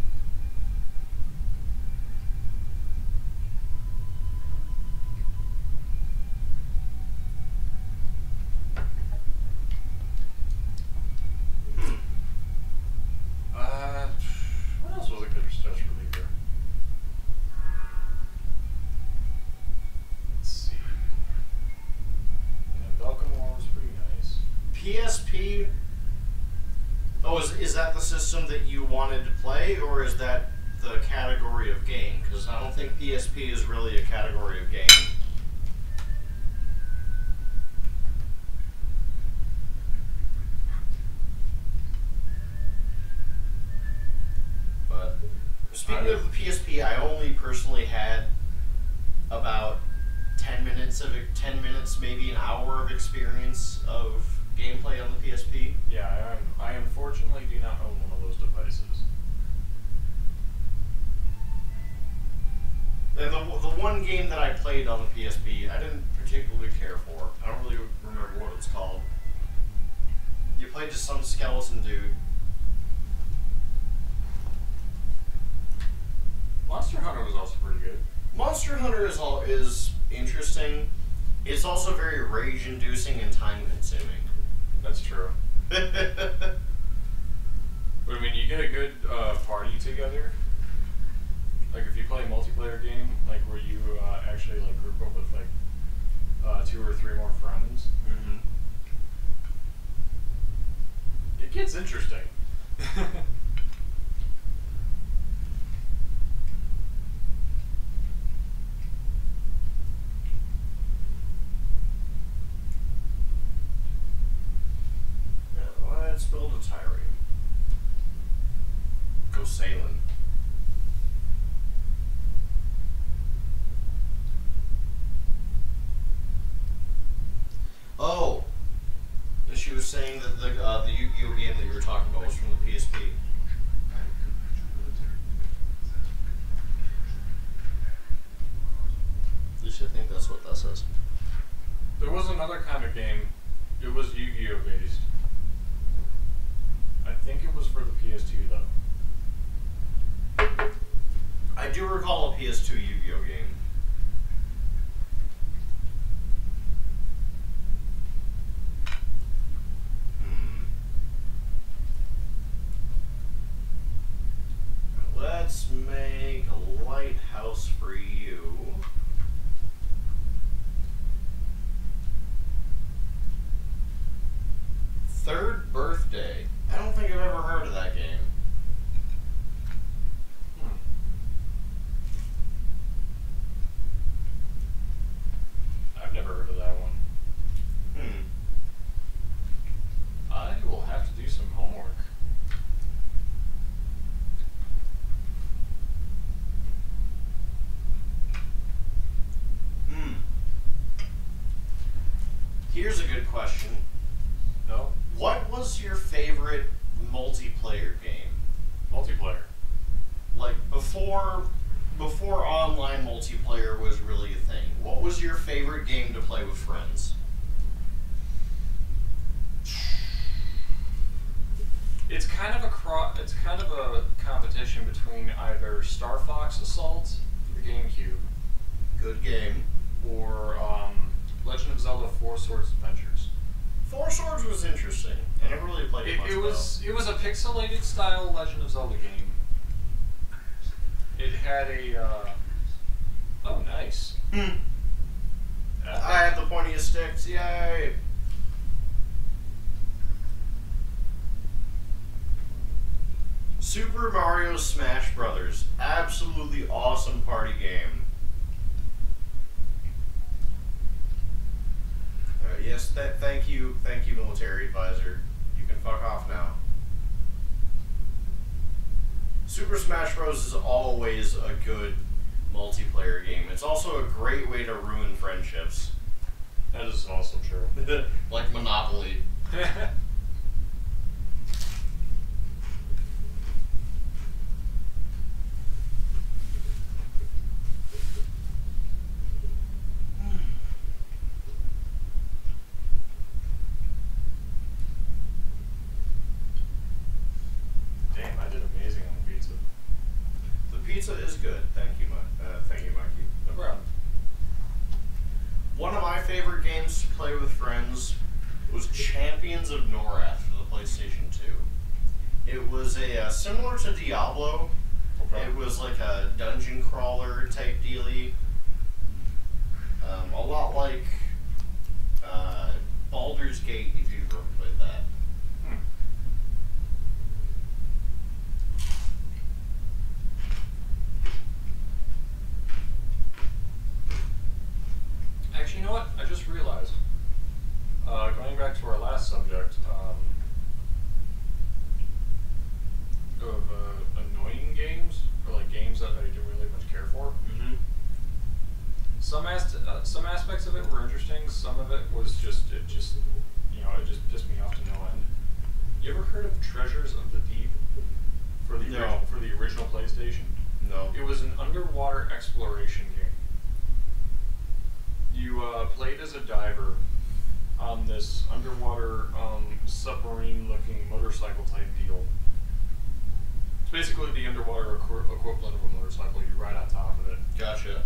What else was a good stress reliever? Let's see. Yeah, Belkin War was pretty nice. PSP Oh, is that the system that you wanted to play, or is that the category of game? Because I don't think PSP is really a category of game. But speaking of the PSP, I only personally had about 10 minutes, maybe an hour of experience of gameplay on the PSP. Yeah, I unfortunately do not own one of those devices. And the one game that I played on the PSP, I didn't particularly care for. I don't really remember what it's called. You played just some skeleton dude. Monster Hunter was also pretty good. Monster Hunter is interesting. It's also very rage-inducing and time-consuming. That's true. But I mean, you get a good party together. Like if you play a multiplayer game, like where you actually like group up with like 2 or 3 more friends. Mm-hmm. It gets interesting. Let's build a tirade. Go sailing. Oh, she was saying that the Yu-Gi-Oh game that you were talking about was from the PSP. At least I think that's what that says. There was another kind of game. It was Yu-Gi-Oh based. I think it was for the PS2 though. I do recall a PS2 Yu-Gi-Oh game. Let's make a lighthouse for you. Third Birthday. I don't think I've ever heard of that game. I've never heard of that one. I will have to do some homework. Here's a good question. No? What was your favorite multiplayer game? Multiplayer. Like before online multiplayer was really a thing. What was your favorite game to play with friends? It's kind of a competition between either Star Fox Assault for the GameCube, Good game. or Legend of Zelda: Four Swords Adventures. Four Swords was interesting. I never really played it much. It was a pixelated style Legend of Zelda game. It had a oh nice. I had the pointiest sticks. Yay! Super Mario Smash Brothers. Absolutely awesome party game. Yes, thank you, military advisor. You can fuck off now. Super Smash Bros. Is always a good multiplayer game. It's also a great way to ruin friendships. That is also true. Like Monopoly. Damn, I did amazing on the pizza. The pizza is good. Thank you, Mikey. No problem. One of my favorite games to play with friends was Champions of Norath for the PlayStation 2. It was a similar to Diablo. Okay. It was like a dungeon crawler type dealie. A lot like Baldur's Gate, if you've ever played that. some aspects of it were interesting. Some of it was just it just pissed me off to no end. You ever heard of Treasures of the Deep for the original PlayStation? No. It was an underwater exploration game. You played as a diver on this underwater submarine-looking motorcycle type deal. It's basically the underwater equivalent of a motorcycle. You ride on top of it. Gotcha.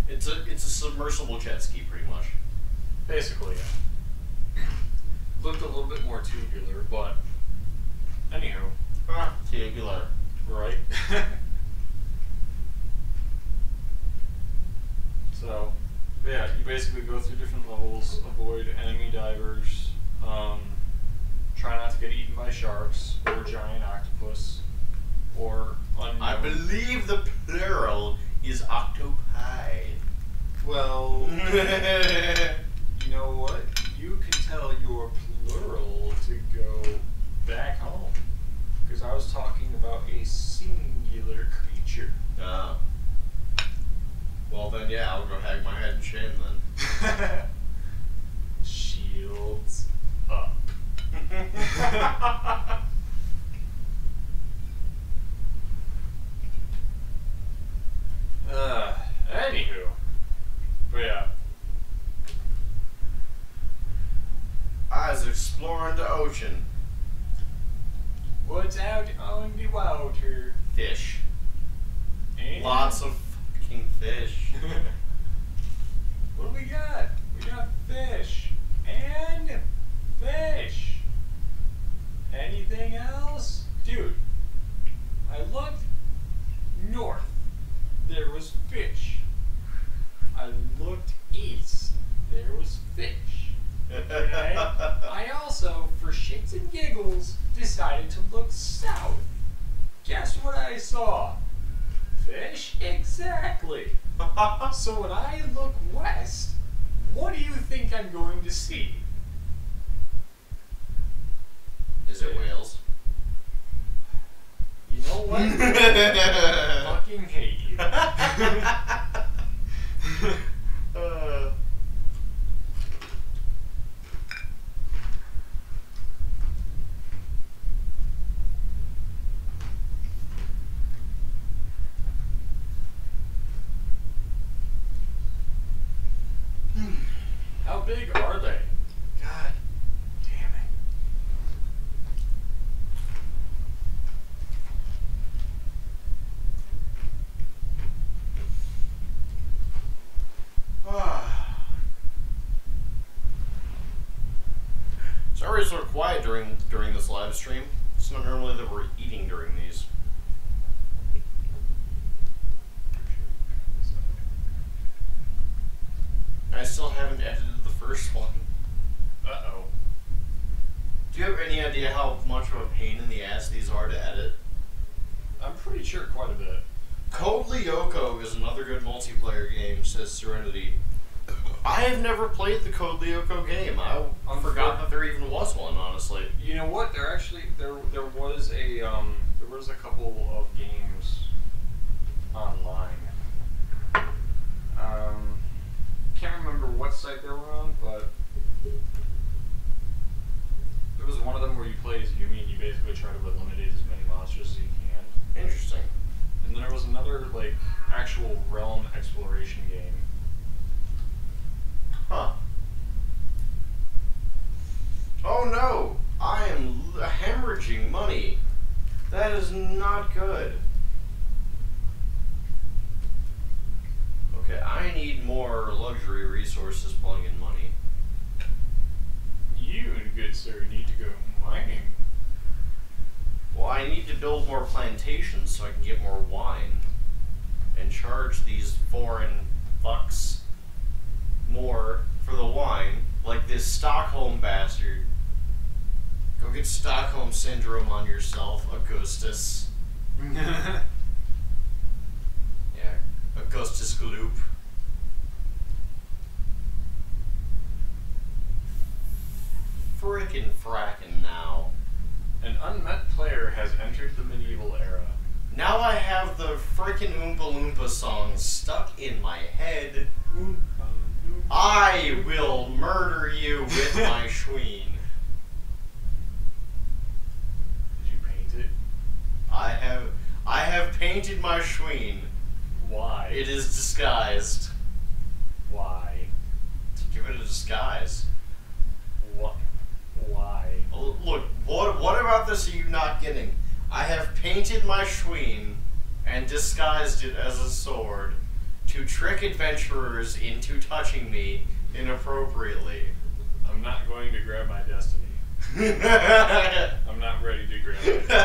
It's a submersible jet ski, pretty much. Basically, yeah. Looked a little bit more tubular, but anywho. Tubular. Right. So, yeah, you basically go through different levels, avoid enemy divers, try not to get eaten by sharks or giant octopus or unknown. I believe the plural is octopi. Well, you know what? You can tell your plural to go back home. Because I was talking about a singular creature. Well then, yeah, I'll go hang my head in shame then. Shields up. Anywho. But yeah. I was exploring the ocean. What's out on the water? Fish. And Lots of fucking fish. what do we got? We got fish. And fish. Anything else? Dude, I looked north. There was fish. I looked east. There was fish. Okay? I also, for shits and giggles, decided to look south. Guess what I saw? Fish? Exactly. So when I look west, what do you think I'm going to see? Is it whales? You know what? I fucking hate you. How big are they? God damn it. Sorry it's so quiet during this live stream. It's not normally that we're eating during these. I still haven't edited the first one. Uh-oh. Do you have any idea how much of a pain in the ass these are to edit? I'm pretty sure quite a bit. Code Lyoko is another good multiplayer game, says Serenity. I have never played the Code Lyoko game. I forgot that there even was one, honestly. You know what? There was a couple of games online. Can't remember what site they were on, but there was one of them where you play as Yumi and you basically try to eliminate as many monsters as you can. Interesting. And then there was another like actual realm exploration game. Huh. Oh no! I am hemorrhaging money. That is not good. Okay, I need more luxury resources pulling in money. You, good sir, need to go mining. Well, I need to build more plantations so I can get more wine. And charge these foreign fucks more for the wine. Like this Stockholm bastard. Go get Stockholm Syndrome on yourself, Augustus. Yeah, Augustus Gloop. Frickin' frackin' now. An unmet player has entered the medieval era. Now I have the frickin' Oompa Loompa song stuck in my head. I will murder you with my schween. Did you paint it? I have painted my schween. Why? It is disguised. Why? To give it a disguise. What? Why? Look, what about this are you not getting? I have painted my schween and disguised it as a sword to trick adventurers into touching me inappropriately. I'm not going to grab my destiny. I'm not ready to grab my destiny.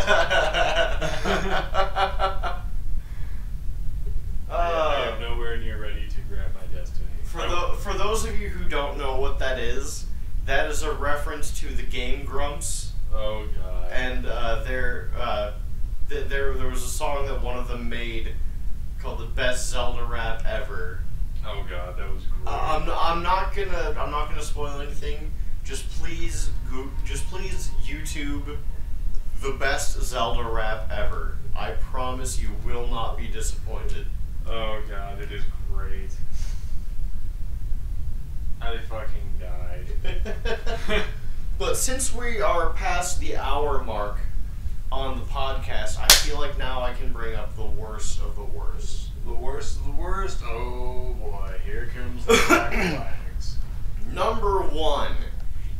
I am nowhere near ready to grab my destiny. For those of you who don't know what that is a reference to the Game Grumps. Oh god. And there was a song that one of them made called "The Best Zelda Rap Ever." Oh god, that was great. I'm not gonna spoil anything. Just please YouTube "The Best Zelda Rap Ever." I promise you will not be disappointed. Oh god, it is great. I fucking died. But since we are past the hour mark on the podcast, I feel like now I can bring up the worst of the worst. The worst of the worst? Oh boy, here comes the black flags. Number 1,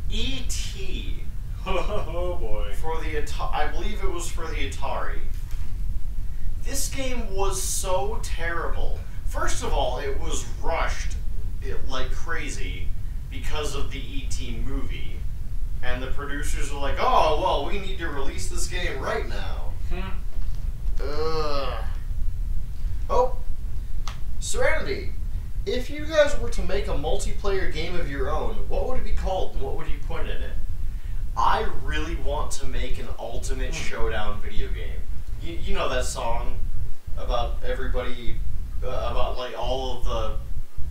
E.T. Oh boy. For the I believe it was for the Atari. This game was so terrible. First of all, it was rushed like crazy because of the E.T. movie. And the producers were like, oh, well, we need to release this game right now. Ugh. Oh, Serenity, if you guys were to make a multiplayer game of your own, what would it be called and what would you put in it? I really want to make an Ultimate Showdown video game. You know that song about everybody, about like all of the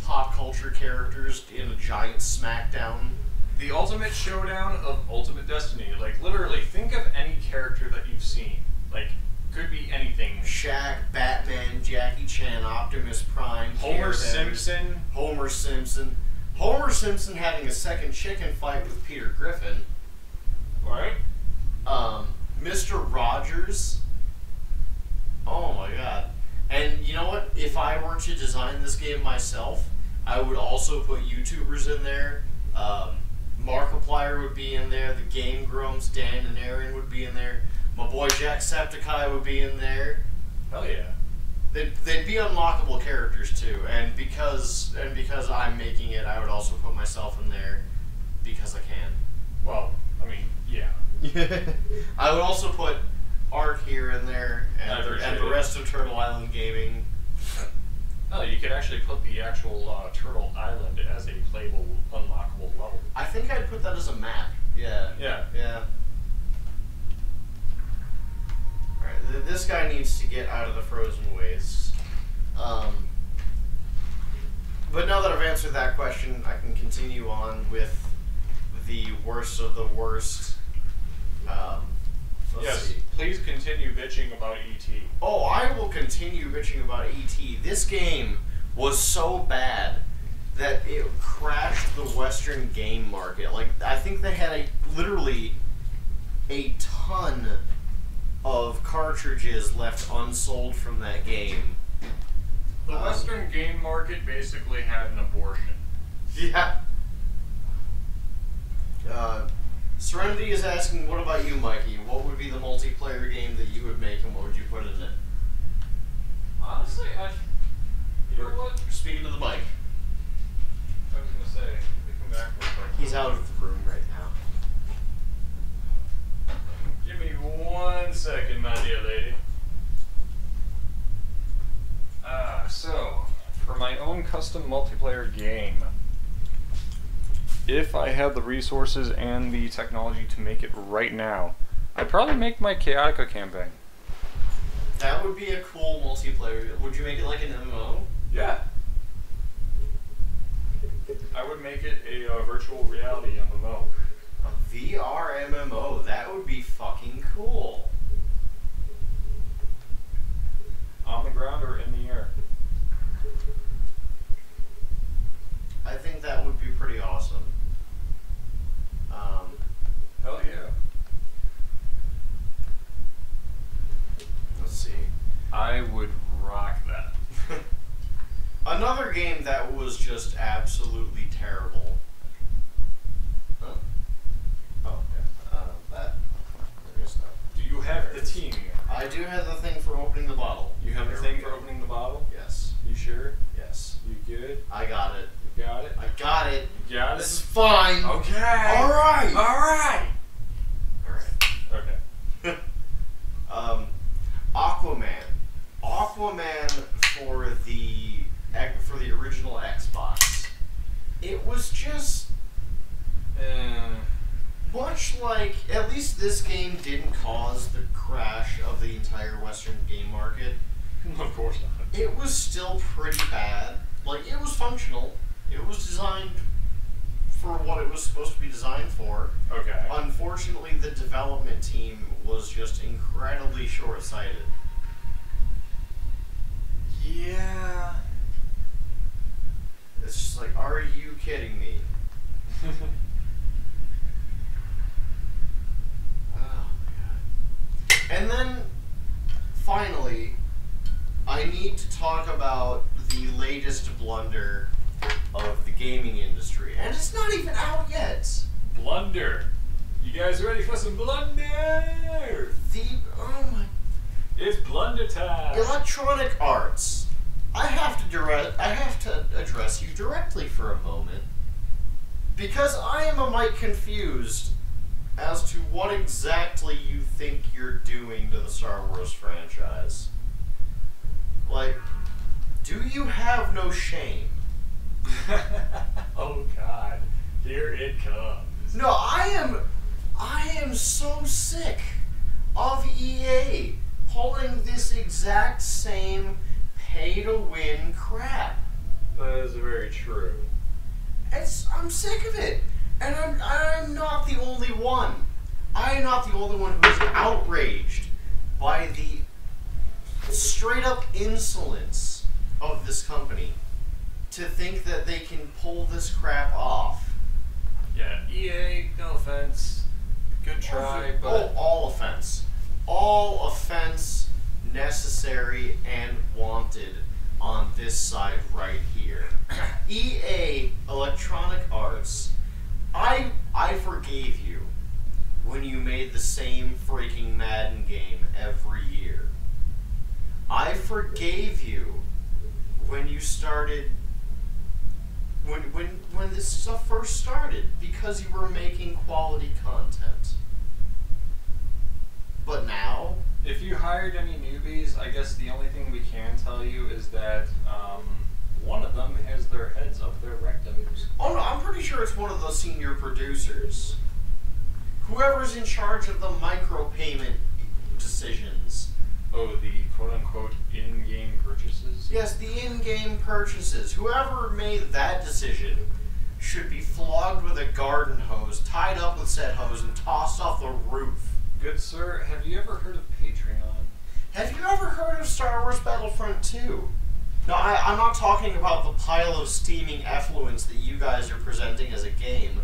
pop culture characters in a giant smackdown? The Ultimate Showdown of Ultimate Destiny. Like, literally, think of any character that you've seen. Like, could be anything. Shaq, Batman, Jackie Chan, Optimus Prime, Homer Simpson. Homer Simpson. Homer Simpson having a second chicken fight with Peter Griffin. Right? Mr. Rogers. Oh my god. And you know what? If I were to design this game myself, I would also put YouTubers in there. Markiplier would be in there. The Game Grumps, Dan and Aaron would be in there. My boy Jacksepticeye would be in there. Hell yeah. They'd be unlockable characters too, and because I'm making it, I would also put myself in there because I can. Well, I mean, yeah. I would also put Ark here in there, and the rest of Turtle Island Gaming. Oh, you could actually put the actual Turtle Island as a playable, unlockable level. I think I'd put that as a map. Yeah. Yeah. Yeah. Alright, this guy needs to get out of the frozen wastes. But now that I've answered that question, I can continue on with the worst of the worst. Let's see. Please continue bitching about E.T. Oh, I will continue bitching about E.T. This game was so bad that it crashed the Western game market. Like, I think they had literally a ton of cartridges left unsold from that game. The Western game market basically had an abortion. Yeah. Serenity is asking, what about you, Mikey? What would be the multiplayer game that you would make, and what would you put in it? Honestly, you know what? Speaking to the mic. I was gonna say, we come back real quick. He's out of the room right now. Give me 1 second, my dear lady. So, for my own custom multiplayer game, if I had the resources and the technology to make it right now, I'd probably make my Chaotica campaign. That would be a cool multiplayer. Would you make it like an MMO? Yeah. I would make it a virtual reality MMO. A VR MMO. That would be fucking cool. on the ground or in the air. I think that would be pretty awesome. Hell yeah. Let's see. I would rock that. Another game that was just absolutely terrible. Huh? Oh, yeah. That. There is no. Do you have the team? I do have the thing for opening the bottle. You have the There thing we for go. opening the bottle? Yes. You sure? Yes. You good? I got it. You got it? I got it. You got This it? is fine. Okay. All right. Alright. All right. Okay. Aquaman. Aquaman for the original Xbox. It was just much like, at least this game didn't cause the crash of the entire Western game market. Of course not. It was still pretty bad. Like, it was functional. It was designed for what it was supposed to be designed for. Okay. Unfortunately, the development team was just incredibly short-sighted. Yeah. It's just like, are you kidding me? Oh my god. And then, finally, I need to talk about the latest blunder of the gaming industry. And it's not even out yet. Blunder. You guys ready for some blunder? Oh my... It's blunder time. Electronic Arts. I have to address you directly for a moment. Because I am a mite confused as to what exactly you think you're doing to the Star Wars franchise. Like, do you have no shame? Oh God, here it comes. No, I am so sick of EA pulling this exact same pay-to-win crap. That is very true. I'm sick of it, and I'm not the only one. I am not the only one who is outraged by the straight-up insolence of this company to think that they can pull this crap off. Yeah, EA, no offense. Good try, but... All offense. All offense necessary and wanted on this side right here. EA, Electronic Arts, I forgave you when you made the same freaking Madden game every year. I forgave you when you started... When this stuff first started, because you were making quality content. But now... If you hired any newbies, I guess the only thing we can tell you is that one of them has their heads up their rectums. Oh no, I'm pretty sure it's one of the senior producers. Whoever's in charge of the micropayment decisions. Oh, the quote-unquote in-game purchases? Yes, the in-game purchases. Whoever made that decision should be flogged with a garden hose, tied up with said hose, and tossed off the roof. Good sir, have you ever heard of Patreon? Have you ever heard of Star Wars Battlefront 2? No, I'm not talking about the pile of steaming effluence that you guys are presenting as a game.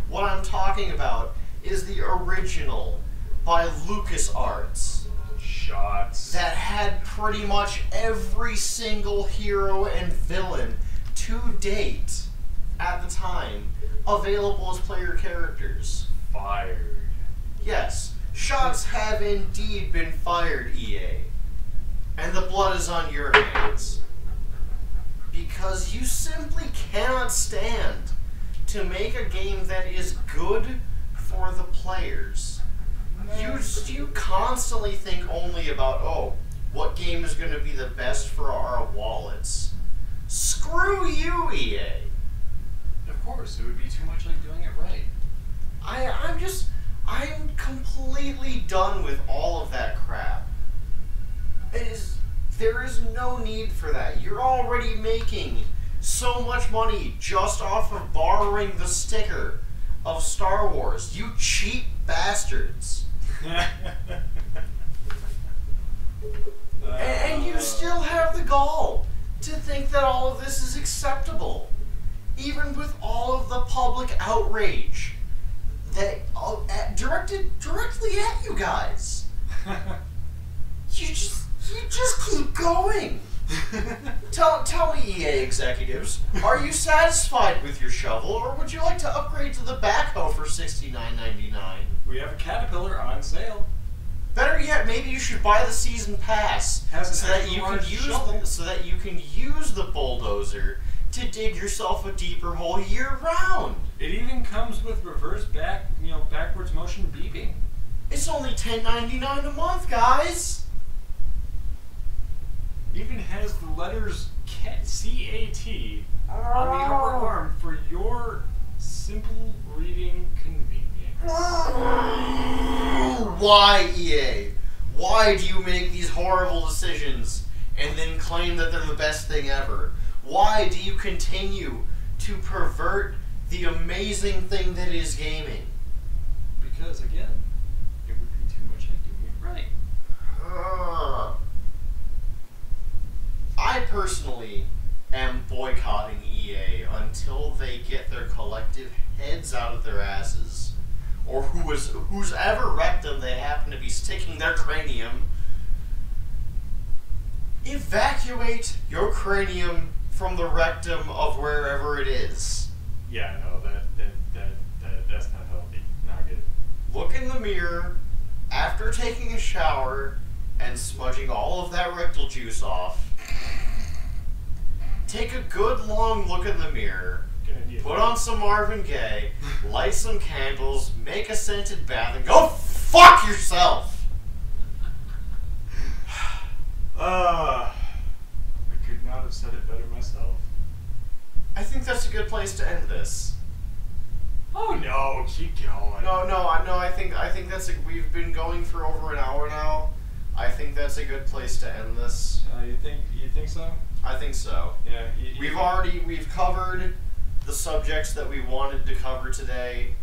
What I'm talking about is the original by LucasArts. Shots. That had pretty much every single hero and villain to date, at the time, available as player characters. Fired. Yes, shots have indeed been fired, EA. And the blood is on your hands. Because you simply cannot stand to make a game that is good for the players. You constantly think only about, oh, what game is going to be the best for our wallets. Screw you, EA. Of course, it would be too much like doing it right. I'm completely done with all of that crap. There is no need for that. You're already making so much money just off of borrowing the sticker of Star Wars. You cheap bastards. And you still have the gall to think that all of this is acceptable. Even with all of the public outrage that directed directly at you guys. You just keep going. Tell me, EA executives, are you satisfied with your shovel, or would you like to upgrade to the backhoe for $69.99? We have a Caterpillar on sale. Better yet, maybe you should buy the season pass so that you can use the bulldozer to dig yourself a deeper hole year round. It even comes with backwards motion beeping. It's only $10.99 a month, guys. Even has the letters CAT on the upper arm for your simple reading convenience. Why, EA? Why do you make these horrible decisions and then claim that they're the best thing ever? Why do you continue to pervert the amazing thing that is gaming? Because, again, it would be too much like doing it right. I personally am boycotting EA until they get their collective heads out of their asses, or who's ever rectum they happen to be sticking their cranium. Evacuate your cranium from the rectum of wherever it is. Yeah, no, that's not healthy. Not good. Look in the mirror after taking a shower and smudging all of that rectal juice off. Take a good long look in the mirror, put on some Marvin Gaye, light some candles, make a scented bath, and go fuck yourself! I could not have said it better myself. I think that's a good place to end this. Oh no, keep going. No, I think that's we've been going for over an hour now. I think that's a good place to end this. You think so? I think so. Yeah. We've covered the subjects that we wanted to cover today,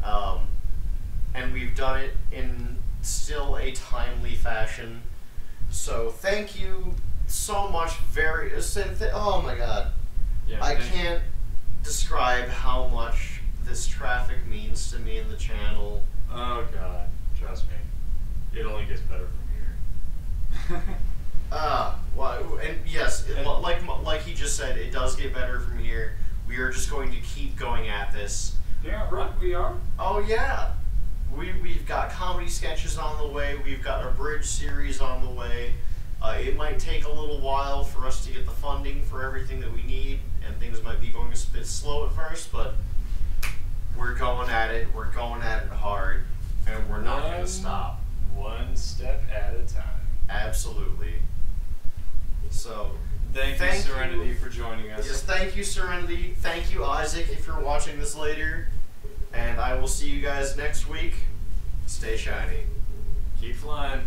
and we've done it in still a timely fashion. So thank you so much. Oh my God. Yeah, I can't describe how much this traffic means to me in the channel. Oh God, trust me, it only gets better from here. Well, and yes, like he just said, it does get better from here. We are just going to keep going at this. Yeah, right, we are. Oh yeah, we've got comedy sketches on the way. We've got a bridge series on the way. It might take a little while for us to get the funding for everything that we need, and things might be going a bit slow at first, but we're going at it. We're going at it hard, and we're not going to stop. One step at a time. Absolutely. So, thank you, Serenity, for joining us. Yes, thank you, Serenity. Thank you, Isaac, if you're watching this later. And I will see you guys next week. Stay shiny. Keep flying.